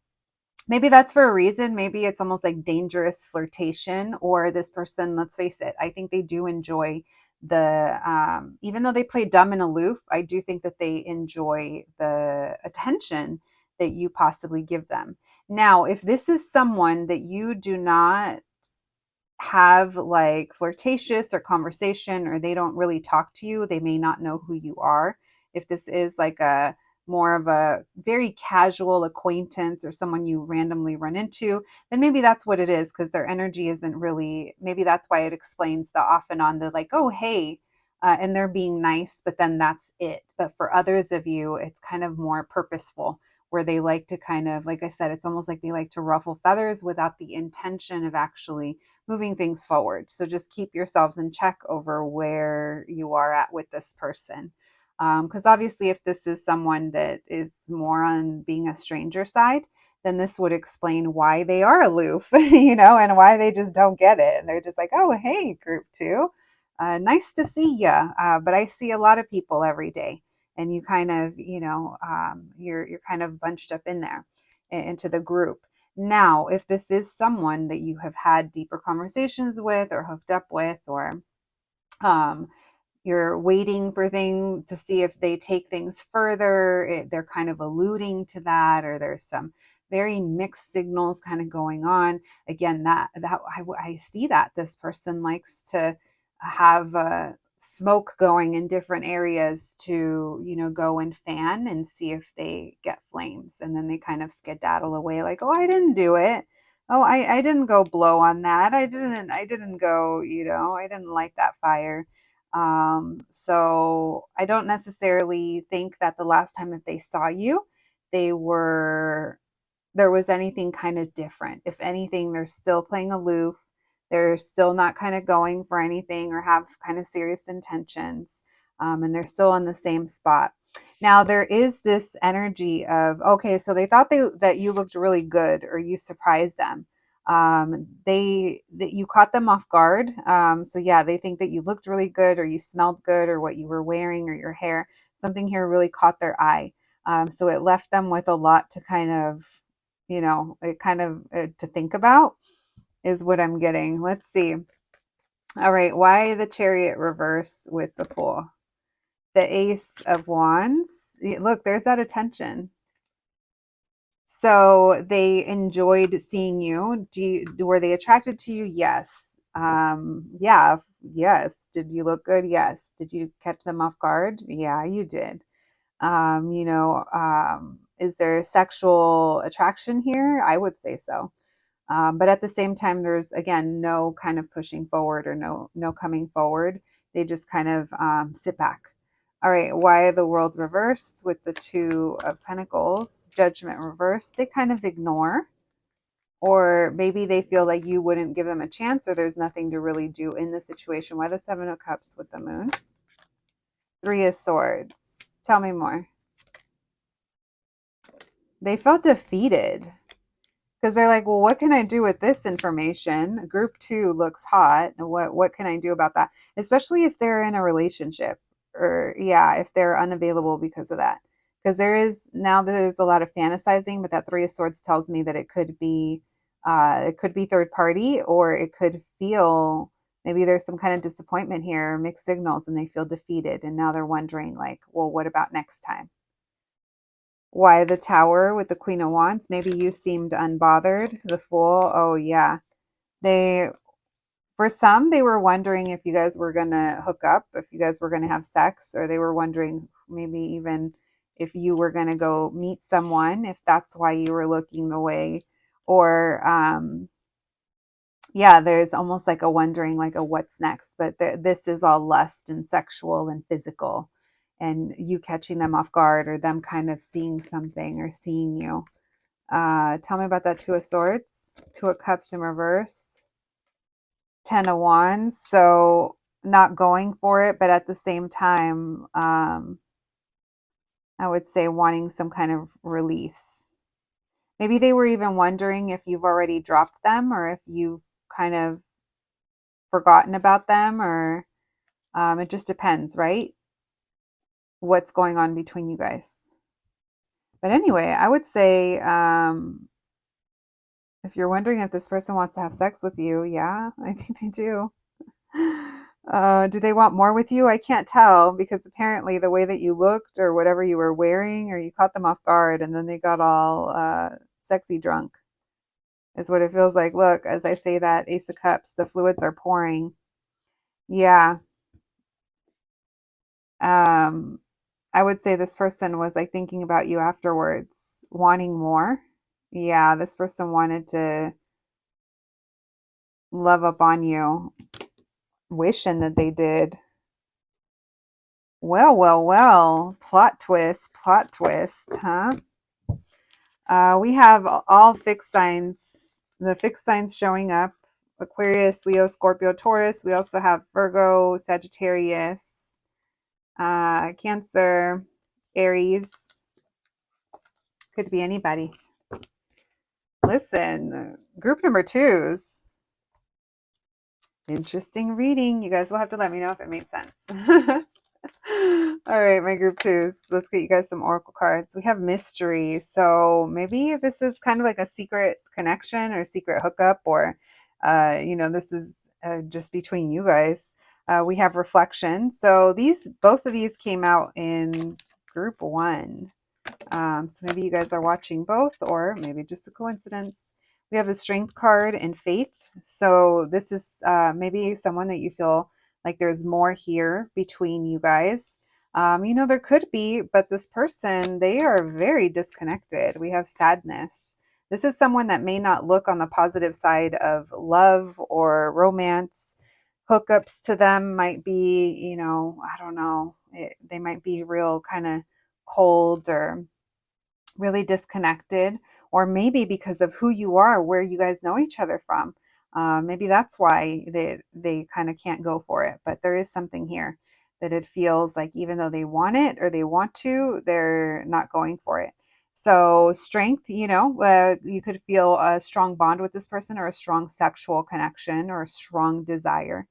maybe that's for a reason. Maybe it's almost like dangerous flirtation, or this person, let's face it, I think they do enjoy even though they play dumb and aloof, I do think that they enjoy the attention that you possibly give them. Now, if this is someone that you do not have like flirtatious or conversation, or they don't really talk to you, they may not know who you are. If this is like a more of a very casual acquaintance or someone you randomly run into, then maybe that's what it is, because their energy isn't really, maybe that's why it explains the off and on, the like, oh, hey, and they're being nice, but then that's it. But for others of you, it's kind of more purposeful, where they like to kind of, like I said, it's almost like they like to ruffle feathers without the intention of actually moving things forward. So just keep yourselves in check over where you are at with this person. Because obviously, if this is someone that is more on being a stranger side, then this would explain why they are aloof, and why they just don't get it. And they're just like, oh, hey, group two, nice to see you. But I see a lot of people every day. And you kind of, you're kind of bunched up in there into the group. Now, if this is someone that you have had deeper conversations with or hooked up with, or um, you're waiting for things to see if they take things further, they're kind of alluding to that, or there's some very mixed signals kind of going on. Again, I see that this person likes to have smoke going in different areas to, go and fan and see if they get flames, and then they kind of skedaddle away like, oh, I didn't do it. Oh, I didn't go blow on that. I didn't go, I didn't light that fire. So I don't necessarily think that the last time that they saw you, they were there was anything kind of different. If anything, they're still playing aloof. They're still not kind of going for anything or have kind of serious intentions. And they're still in the same spot. Now, there is this energy of, okay, so they thought that you looked really good, or you surprised them. That you caught them off guard. So yeah, they think that you looked really good, or you smelled good, or what you were wearing, or your hair. Something here really caught their eye. So it left them with a lot to kind of, to think about, is what I'm getting. Let's see. All right. Why the Chariot reverse with the Fool? The Ace of Wands. Look, there's that attention. So they enjoyed seeing you. Were they attracted to you? Yes. Yeah. Yes. Did you look good? Yes. Did you catch them off guard? Yeah, you did. Is there sexual attraction here? I would say so. But at the same time, there's, again, no kind of pushing forward, or no coming forward. They just kind of sit back. All right, why the World reversed with the Two of Pentacles, Judgment reversed? They kind of ignore, or maybe they feel like you wouldn't give them a chance, or there's nothing to really do in the situation. Why the Seven of Cups with the Moon? Three of Swords. Tell me more. They felt defeated, because they're like, well, what can I do with this information? Group two looks hot. What can I do about that? Especially if they're in a relationship, or yeah, if they're unavailable because of that. Because there's a lot of fantasizing, but that Three of Swords tells me that it could be third party, or it could feel, maybe there's some kind of disappointment here, mixed signals, and they feel defeated, and now they're wondering like, well, what about next time? Why the Tower with the Queen of Wands? Maybe you seemed unbothered. The Fool. Oh yeah. For some, they were wondering if you guys were going to hook up, if you guys were going to have sex, or they were wondering maybe even if you were going to go meet someone, if that's why you were looking the way, or Yeah, there's almost like a wondering, like a what's next, but this is all lust and sexual and physical, and you catching them off guard or them kind of seeing something or seeing you. Tell me about that Two of Swords, Two of Cups in reverse, Ten of Wands. So not going for it, but at the same time, I would say wanting some kind of release. Maybe they were even wondering if you've already dropped them or if you've kind of forgotten about them, or it just depends, right? What's going on between you guys. But anyway, I would say if you're wondering if this person wants to have sex with you, yeah, I think they do. Do they want more with you? I can't tell because apparently the way that you looked or whatever you were wearing, or you caught them off guard and then they got all sexy drunk is what it feels like. Look, as I say that, Ace of Cups, the fluids are pouring. Yeah. Um, I would say this person was like thinking about you afterwards, wanting more. Yeah, this person wanted to love up on you, wishing that they did. Well, well, well. Plot twist, huh? We have all fixed signs, the fixed signs showing up: Aquarius, Leo, Scorpio, Taurus. We also have Virgo, Sagittarius, Cancer, Aries. Could be anybody. Listen, group number twos. Interesting reading. You guys will have to let me know if it made sense. All right, my group twos. Let's get you guys some oracle cards. We have mystery. So maybe this is kind of like a secret connection or secret hookup, or, this is just between you guys. We have reflection. So both of these came out in group one. So maybe you guys are watching both, or maybe just a coincidence. We have the strength card and faith. So this is maybe someone that you feel like there's more here between you guys. There could be, but this person, they are very disconnected. We have sadness. This is someone that may not look on the positive side of love or romance. Hookups to them might be, I don't know, they might be real kind of cold or really disconnected, or maybe because of who you are, where you guys know each other from. Maybe that's why they kind of can't go for it. But there is something here that it feels like even though they want it or they want to, they're not going for it. So strength, you could feel a strong bond with this person, or a strong sexual connection, or a strong desire.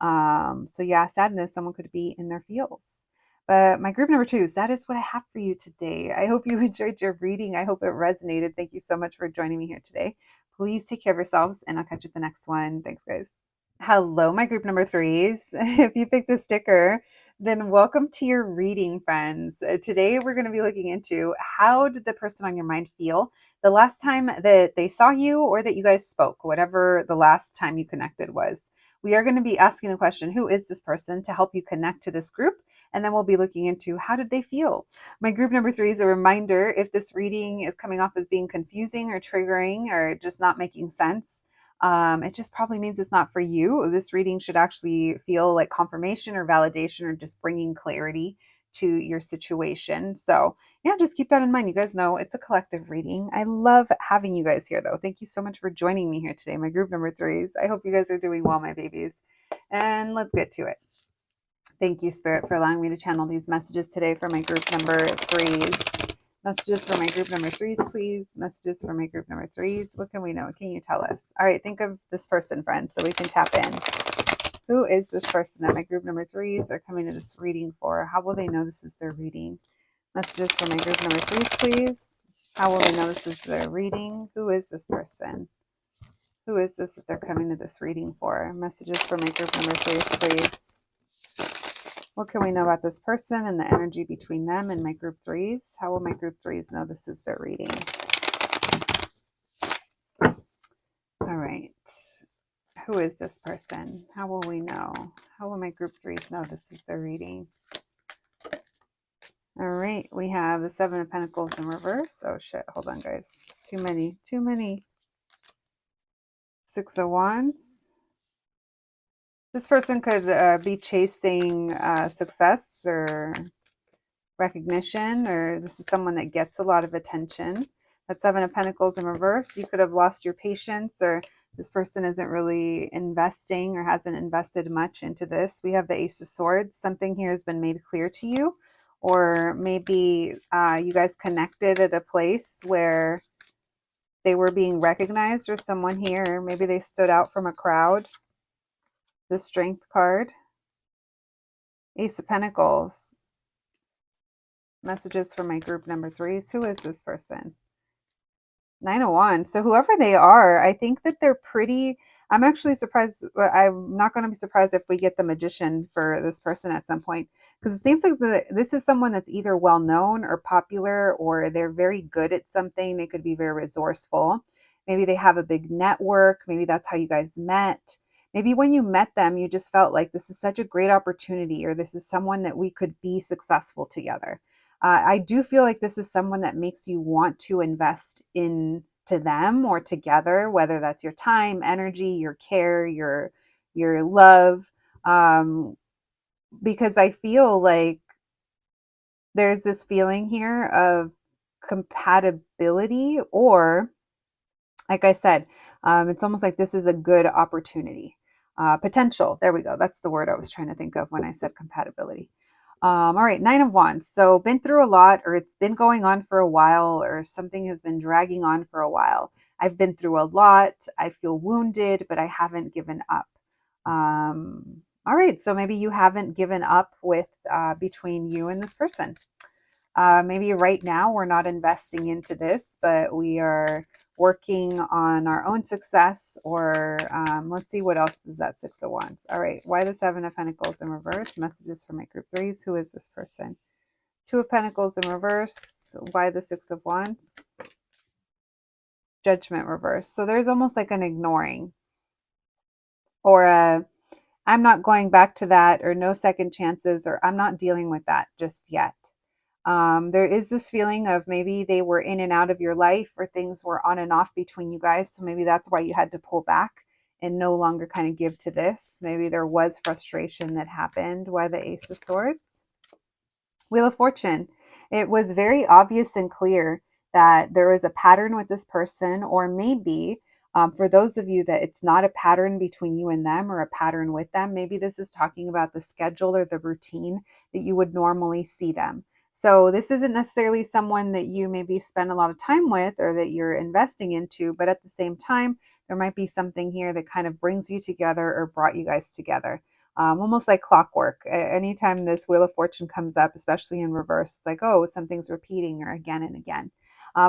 So yeah, sadness, someone could be in their feels. But my group number twos, that is what I have for you today. I hope you enjoyed your reading. I hope it resonated. Thank you so much for joining me here today. Please take care of yourselves, and I'll catch you at the next one. Thanks, guys. Hello, my group number threes. If you picked the sticker, then welcome to your reading, friends. Today, we're going to be looking into how did the person on your mind feel the last time that they saw you, or that you guys spoke, whatever the last time you connected was. We are going to be asking the question, who is this person, to help you connect to this group? And then we'll be looking into how did they feel. My group number three is a reminder: if this reading is coming off as being confusing or triggering or just not making sense, it just probably means it's not for you. This reading should actually feel like confirmation or validation, or just bringing clarity to your situation. So yeah, just keep that in mind. You guys know it's a collective reading. I love having you guys here, though. Thank you so much for joining me here today, my group number threes. I hope you guys are doing well, my babies. And let's get to it. Thank you, Spirit, for allowing me to channel these messages today for my group number threes. Messages for my group number threes, please. Messages for my group number threes. What can we know? What can you tell us? All right, think of this person, friends, so we can tap in. Who is this person that my group number threes are coming to this reading for? How will they know this is their reading? Messages for my group number threes, please. How will they know this is their reading? Who is this person? Who is this that they're coming to this reading for? Messages for my group number threes, please. What can we know about this person and the energy between them and my group threes? How will my group threes know this is their reading? All right. Who is this person? How will we know? How will my group threes know this is their reading? All right. We have the Seven of Pentacles in reverse. Oh, shit. Hold on, guys. Too many. Six of Wands. This person could be chasing success or recognition, or this is someone that gets a lot of attention. That Seven of Pentacles in reverse. You could have lost your patience, or this person isn't really investing or hasn't invested much into this. We have the Ace of Swords. Something here has been made clear to you, or maybe you guys connected at a place where they were being recognized, or someone here, maybe they stood out from a crowd. The Strength card. Ace of Pentacles. Messages for my group number 3s. Who is this person? Nine of Wands. So whoever they are, I think that they're pretty, I'm actually surprised. I'm not going to be surprised if we get the Magician for this person at some point, because it seems like this is someone that's either well known or popular, or they're very good at something. They could be very resourceful. Maybe they have a big network. Maybe that's how you guys met. Maybe when you met them, you just felt like this is such a great opportunity, or this is someone that we could be successful together. I do feel like this is someone that makes you want to invest into them or together, whether that's your time, energy, your care, your love. Because I feel like there's this feeling here of compatibility, or like I said, it's almost like this is a good opportunity. Potential. There we go. That's the word I was trying to think of when I said compatibility. All right, Nine of Wands. So been through a lot, or it's been going on for a while, or something has been dragging on for a while. I've been through a lot. I feel wounded, but I haven't given up. All right, so maybe you haven't given up with between you and this person. Maybe right now we're not investing into this, but we are working on our own success, or let's see, what else is that Six of Wands. All right, why the Seven of Pentacles in reverse? Messages for my group 3s. Who is this person? Two of Pentacles in reverse. Why the Six of Wands? Judgment reverse. So there's almost like an ignoring, or a I'm not going back to that, or no second chances, or I'm not dealing with that just yet. There is this feeling of maybe they were in and out of your life, or things were on and off between you guys. So maybe that's why you had to pull back and no longer kind of give to this. Maybe there was frustration that happened. Why the Ace of Swords? Wheel of Fortune. It was very obvious and clear that there is a pattern with this person, or maybe for those of you that it's not a pattern between you and them, or a pattern with them, maybe this is talking about the schedule or the routine that you would normally see them. So this isn't necessarily someone that you maybe spend a lot of time with, or that you're investing into, but at the same time, there might be something here that kind of brings you together or brought you guys together. Almost like clockwork. Anytime this Wheel of Fortune comes up, especially in reverse, it's like, oh, something's repeating, or again and again.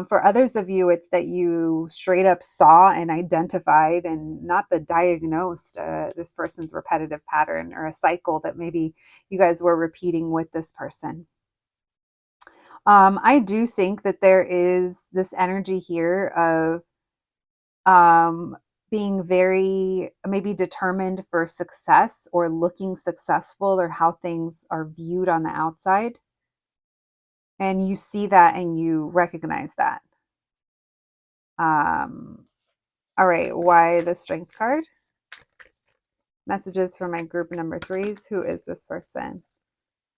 For others of you, it's that you straight up saw and identified, and not the diagnosed, this person's repetitive pattern, or a cycle that maybe you guys were repeating with this person. I do think that there is this energy here of being very maybe determined for success, or looking successful, or how things are viewed on the outside. And you see that and you recognize that. All right, why the Strength card? Messages for my group number 3s. Who is this person?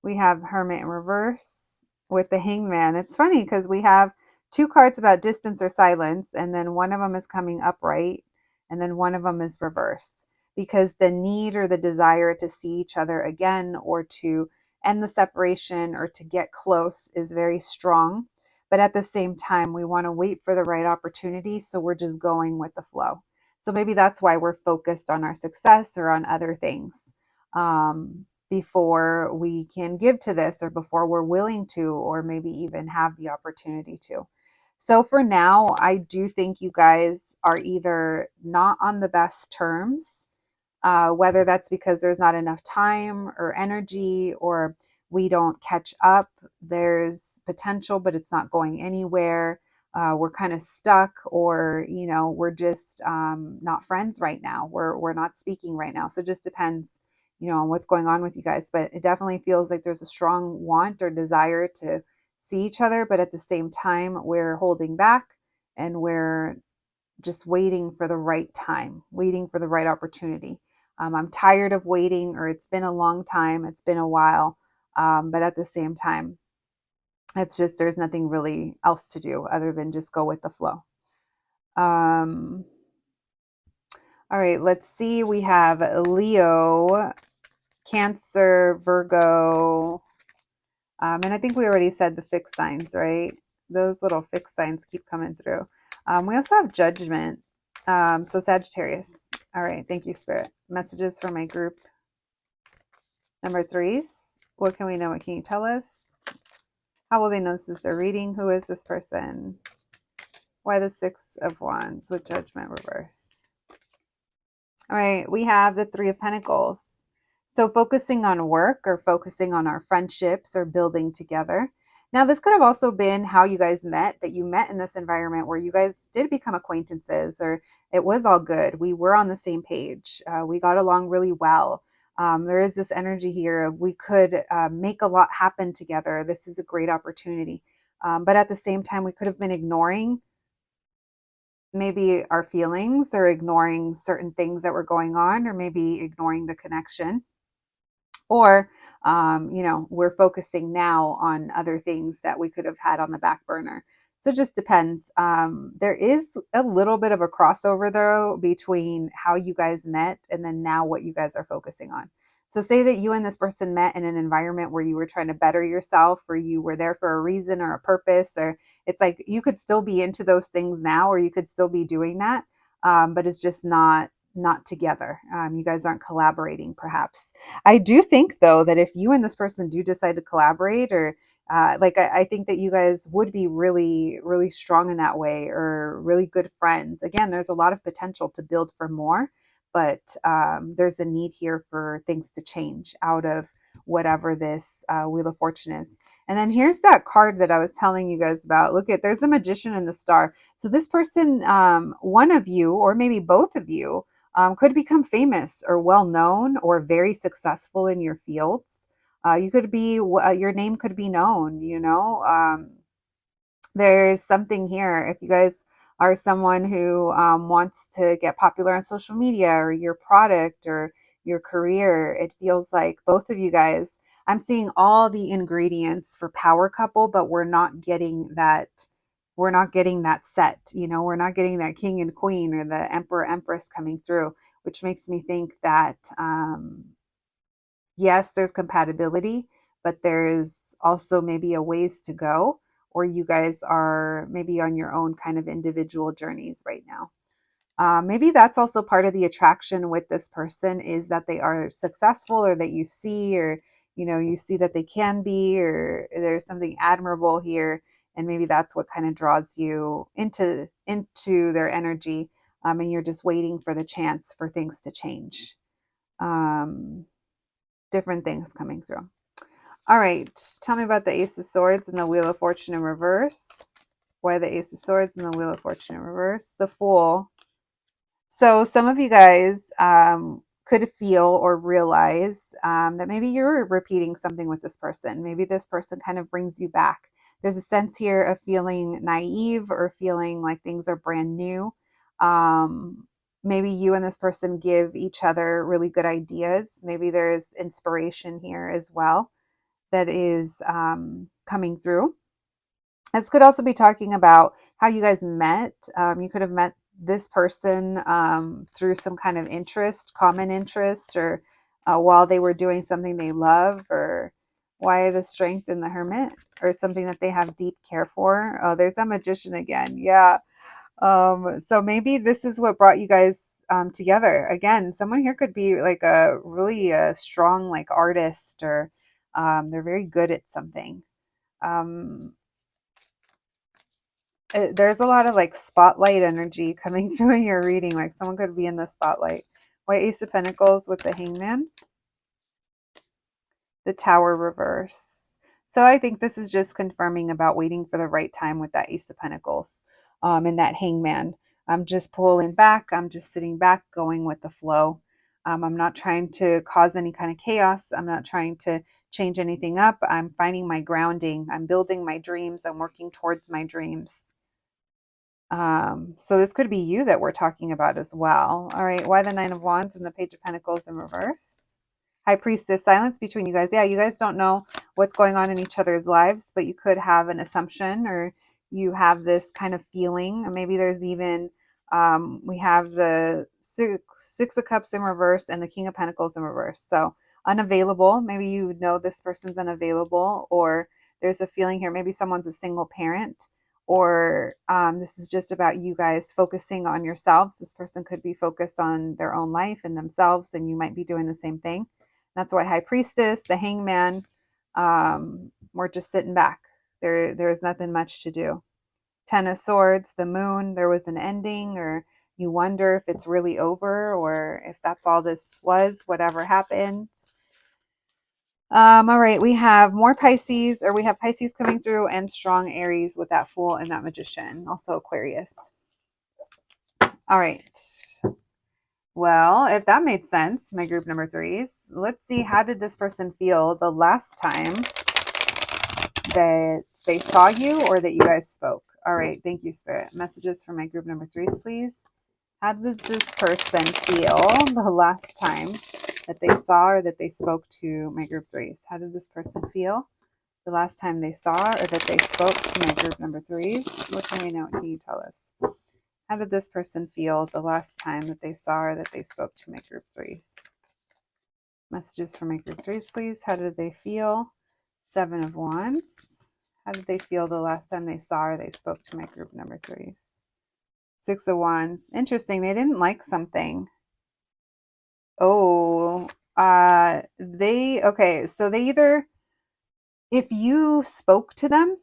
We have Hermit in reverse with the Hangman. It's funny because we have two cards about distance or silence, and then one of them is coming upright, and then one of them is reverse, because the need or the desire to see each other again, or to end the separation, or to get close is very strong. But at the same time, we want to wait for the right opportunity, so we're just going with the flow. So maybe that's why we're focused on our success or on other things. Before we can give to this, or before we're willing to, or maybe even have the opportunity to. So for now, I do think you guys are either not on the best terms, whether that's because there's not enough time or energy, or we don't catch up. There's potential, but it's not going anywhere. We're kind of stuck, or we're just not friends right now. We're not speaking right now. So it just depends, on what's going on with you guys. But it definitely feels like there's a strong want or desire to see each other, but at the same time, we're holding back, and we're just waiting for the right time, waiting for the right opportunity. I'm tired of waiting, or it's been a long time, it's been a while. But at the same time, it's just there's nothing really else to do other than just go with the flow. Um, all right, let's see. We have Leo, Cancer, Virgo. And I think we already said the fixed signs, right? Those little fixed signs keep coming through. We also have Judgment. So Sagittarius. All right. Thank you, Spirit. Messages for my group. Number threes. What can we know? What can you tell us? How will they know this is their reading? Who is this person? Why the Six of Wands with Judgment reverse? All right. We have the Three of Pentacles. So focusing on work or focusing on our friendships or building together. Now, this could have also been how you guys met, that you met in this environment where you guys did become acquaintances, or it was all good. We were on the same page. We got along really well. There is this energy here of we could make a lot happen together. This is a great opportunity. But at the same time, we could have been ignoring maybe our feelings or ignoring certain things that were going on, or maybe ignoring the connection. Or we're focusing now on other things that we could have had on the back burner. So it just depends. There is a little bit of a crossover though between how you guys met and then now what you guys are focusing on. So say that you and this person met in an environment where you were trying to better yourself, or you were there for a reason or a purpose, or it's like you could still be into those things now, or you could still be doing that, but it's just not together. You guys aren't collaborating perhaps. I do think though that if you and this person do decide to collaborate, or I think that you guys would be really, really strong in that way, or really good friends. Again, there's a lot of potential to build for more, but there's a need here for things to change out of whatever this Wheel of Fortune is. And then here's that card that I was telling you guys about. Look at, there's the Magician and the Star. So this person, one of you, or maybe both of you, could become famous or well known or very successful in your fields. You could be, your name could be known, there's something here. If you guys are someone who wants to get popular on social media, or your product or your career, it feels like both of you guys, I'm seeing all the ingredients for power couple, but we're not getting that. We're not getting that set, we're not getting that king and queen or the emperor empress coming through, which makes me think that yes, there's compatibility, but there's also maybe a ways to go, or you guys are maybe on your own kind of individual journeys right now. Maybe that's also part of the attraction with this person, is that they are successful, or that you see, or you see that they can be, or there's something admirable here, and maybe that's what kind of draws you into their energy, and you're just waiting for the chance for things to change. Different things coming through. All right, tell me about the Ace of Swords and the Wheel of Fortune in reverse. Why the Ace of Swords and the Wheel of Fortune in reverse? The Fool. So some of you guys could feel or realize that maybe you're repeating something with this person. Maybe this person kind of brings you back. There's a sense here of feeling naive, or feeling like things are brand new. Maybe you and this person give each other really good ideas. Maybe there's inspiration here as well that is coming through. This could also be talking about how you guys met. You could have met this person through some kind of interest, common interest, or while they were doing something they love, or why the Strength in the Hermit, or something that they have deep care for. Oh, there's that Magician again. Yeah. So maybe this is what brought you guys together. Again, someone here could be like a really strong like artist, or they're very good at something. There's a lot of like spotlight energy coming through in your reading, like someone could be in the spotlight. White Ace of Pentacles with the Hangman, the Tower reverse. So I think this is just confirming about waiting for the right time with that Ace of Pentacles and that Hangman. I'm just pulling back. I'm just sitting back, going with the flow. I'm not trying to cause any kind of chaos. I'm not trying to change anything up. I'm finding my grounding. I'm building my dreams. I'm working towards my dreams. So this could be you that we're talking about as well. All right. Why the Nine of Wands and the Page of Pentacles in reverse? High Priestess, silence between you guys. Yeah, you guys don't know what's going on in each other's lives, but you could have an assumption, or you have this kind of feeling. Or maybe there's even, we have the six of Cups in reverse and the King of Pentacles in reverse. So unavailable. Maybe you know this person's unavailable, or there's a feeling here. Maybe someone's a single parent, or this is just about you guys focusing on yourselves. This person could be focused on their own life and themselves, and you might be doing the same thing. That's why High Priestess, the Hangman, we're just sitting back. There's nothing much to do. Ten of Swords, the Moon, there was an ending, or you wonder if it's really over, or if that's all this was, whatever happened. All right, we have more Pisces, or we have Pisces coming through, and strong Aries with that Fool and that Magician, also Aquarius. All right. Well, if that made sense, my group number threes, let's see, how did this person feel the last time that they saw you or that you guys spoke? All right, thank you, Spirit. Messages for my group number threes, please. How did this person feel the last time that they saw or that they spoke to my group threes? How did this person feel the last time they saw or that they spoke to my group number threes? What can we know? What can you tell us? How did this person feel the last time that they saw or that they spoke to my group threes? Messages for my group threes, please. How did they feel? Seven of Wands. How did they feel the last time they saw or they spoke to my group number threes? Six of Wands. Interesting. They didn't like something. Oh, okay. So they either, if you spoke to them,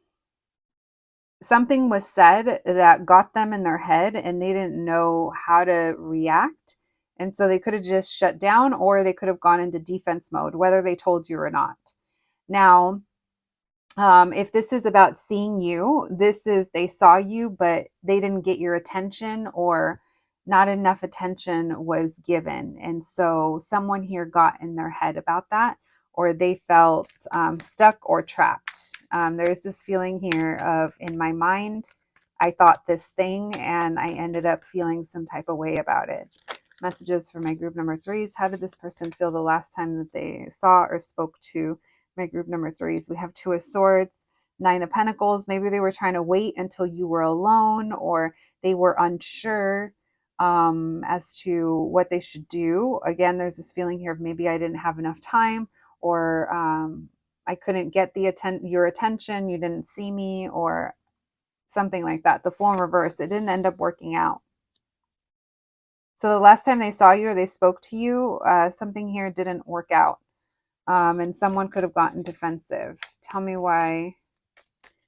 something was said that got them in their head and they didn't know how to react. And so they could have just shut down, or they could have gone into defense mode, whether they told you or not. Now, if this is about seeing you, this is they saw you, but they didn't get your attention, or not enough attention was given. And so someone here got in their head about that, or they felt stuck or trapped. There's this feeling here of, in my mind, I thought this thing and I ended up feeling some type of way about it. Messages for my group number threes. How did this person feel the last time that they saw or spoke to my group number threes? We have Two of Swords, Nine of Pentacles. Maybe they were trying to wait until you were alone, or they were unsure as to what they should do. Again, there's this feeling here of maybe I didn't have enough time, or I couldn't get your attention, you didn't see me, or something like that. The Fool in reverse, it didn't end up working out. So the last time they saw you or they spoke to you, something here didn't work out. And someone could have gotten defensive. Tell me why.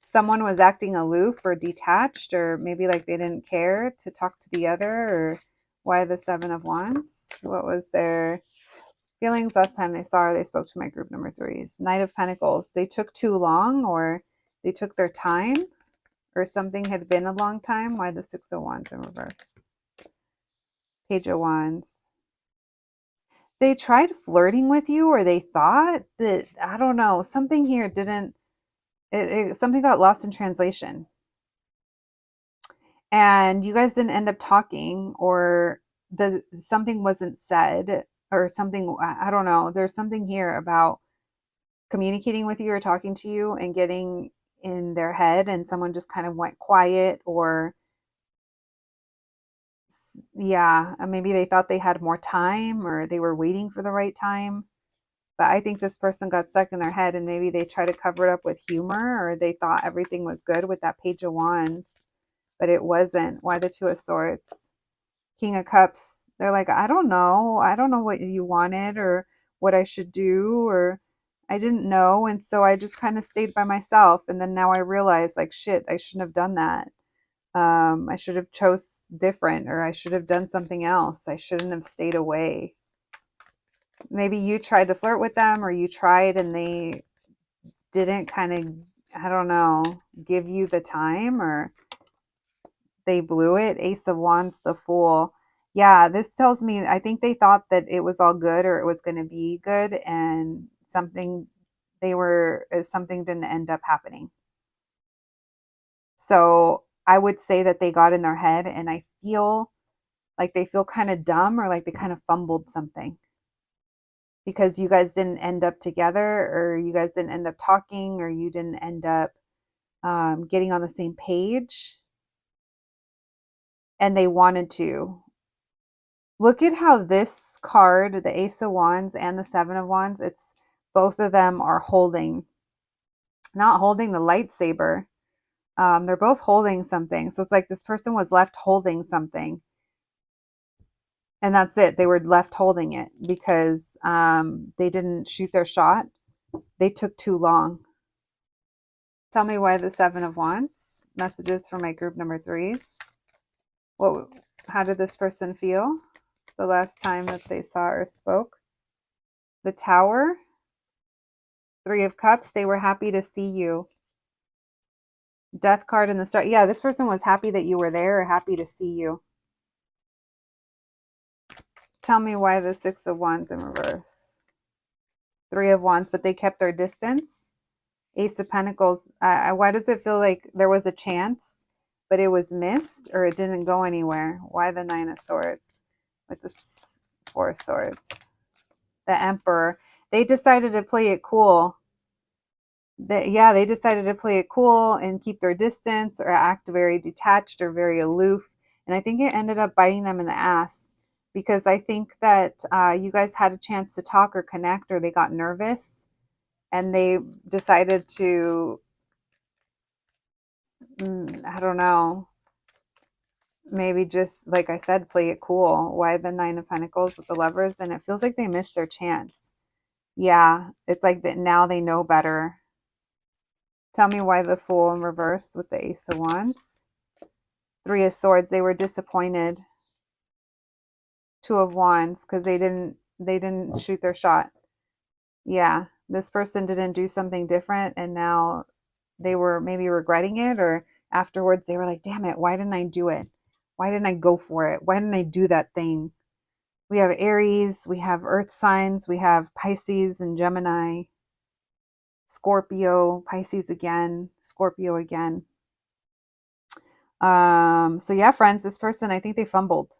Someone was acting aloof or detached, or maybe like they didn't care to talk to the other, or why the Seven of Wands? What was their feelings last time they saw or they spoke to my group number threes? Knight of Pentacles. They took too long, or they took their time, or something had been a long time. Why the Six of Wands in reverse? Page of Wands. They tried flirting with you, or they thought that, I don't know, something here didn't, something got lost in translation. And you guys didn't end up talking, or something wasn't said, or something, I don't know. There's something here about communicating with you or talking to you and getting in their head, and someone just kind of went quiet, or yeah, maybe they thought they had more time, or they were waiting for the right time. But I think this person got stuck in their head, and maybe they tried to cover it up with humor, or they thought everything was good with that Page of Wands, but it wasn't. Why the Two of Swords? King of Cups. They're like, I don't know. I don't know what you wanted, or what I should do, or I didn't know. And so I just kind of stayed by myself. And then now I realize, like, shit, I shouldn't have done that. I should have chose different, or I should have done something else. I shouldn't have stayed away. Maybe you tried to flirt with them, or you tried and they didn't kind of, I don't know, give you the time, or they blew it. Ace of Wands, the Fool. Yeah, this tells me, I think they thought that it was all good, or it was going to be good, and something didn't end up happening. So I would say that they got in their head, and I feel like they feel kind of dumb, or like they kind of fumbled something because you guys didn't end up together, or you guys didn't end up talking, or you didn't end up getting on the same page, and they wanted to. Look at how this card, the Ace of Wands and the Seven of Wands, it's both of them are holding, not holding the lightsaber. They're both holding something. So it's like this person was left holding something. And that's it. They were left holding it because they didn't shoot their shot. They took too long. Tell me why the Seven of Wands. Messages for my group number threes. How did this person feel the last time that they saw or spoke? The Tower. Three of Cups. They were happy to see you. Death card in the start. Yeah, this person was happy that you were there, or happy to see you. Tell me why the Six of Wands in reverse. Three of Wands, but they kept their distance. Ace of Pentacles. Why does it feel like there was a chance, but it was missed, or it didn't go anywhere? Why the Nine of Swords with the Four of Swords? The Emperor. They decided to play it cool. They decided to play it cool and keep their distance, or act very detached or very aloof. And I think it ended up biting them in the ass, because I think that you guys had a chance to talk or connect, or they got nervous and they decided to, I don't know, maybe just, like I said, play it cool. Why the Nine of Pentacles with the Lovers? And it feels like they missed their chance. Yeah, it's like that now they know better. Tell me why the Fool in reverse with the Ace of Wands. Three of Swords. They were disappointed. Two of Wands, because they didn't shoot their shot. Yeah, this person didn't do something different, and now they were maybe regretting it, or afterwards they were like, damn it, why didn't I do it? Why didn't I go for it? Why didn't I do that thing? We have Aries, we have Earth signs, we have Pisces and Gemini. Scorpio, Pisces again, Scorpio again. So yeah, friends, this person, I think they fumbled.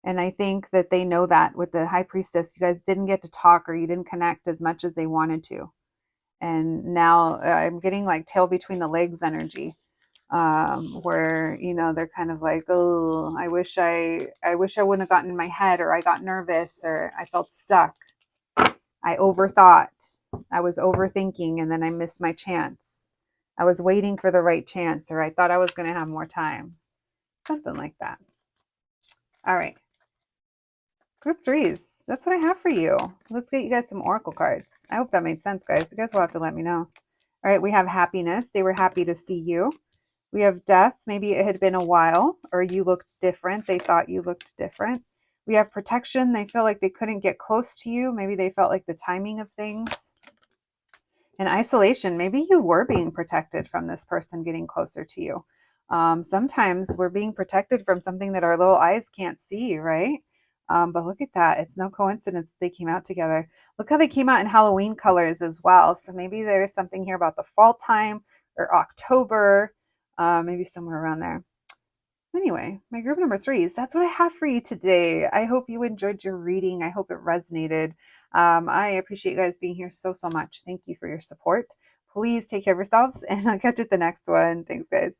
And I think that they know that with the High Priestess, you guys didn't get to talk, or you didn't connect as much as they wanted to. And now I'm getting like tail between the legs energy, where, you know, they're kind of like, oh, I wish I wouldn't have gotten in my head, or I got nervous, or I felt stuck. I overthought. I was overthinking, and then I missed my chance. I was waiting for the right chance, or I thought I was going to have more time. Something like that. All right. Group threes. That's what I have for you. Let's get you guys some oracle cards. I hope that made sense, guys. You guys will have to let me know. All right. We have happiness. They were happy to see you. We have death. Maybe it had been a while, or you looked different. They thought you looked different. We have protection. They feel like they couldn't get close to you. Maybe they felt like the timing of things. And isolation. Maybe you were being protected from this person getting closer to you. Sometimes we're being protected from something that our little eyes can't see, right? But look at that. It's no coincidence they came out together. Look how they came out in Halloween colors as well. So maybe there's something here about the fall time, or October, maybe somewhere around there. Anyway, my group number threes, that's what I have for you today. I hope you enjoyed your reading. I hope it resonated. I appreciate you guys being here so much. Thank you for your support. Please take care of yourselves, and I'll catch you at the next one. Thanks, guys.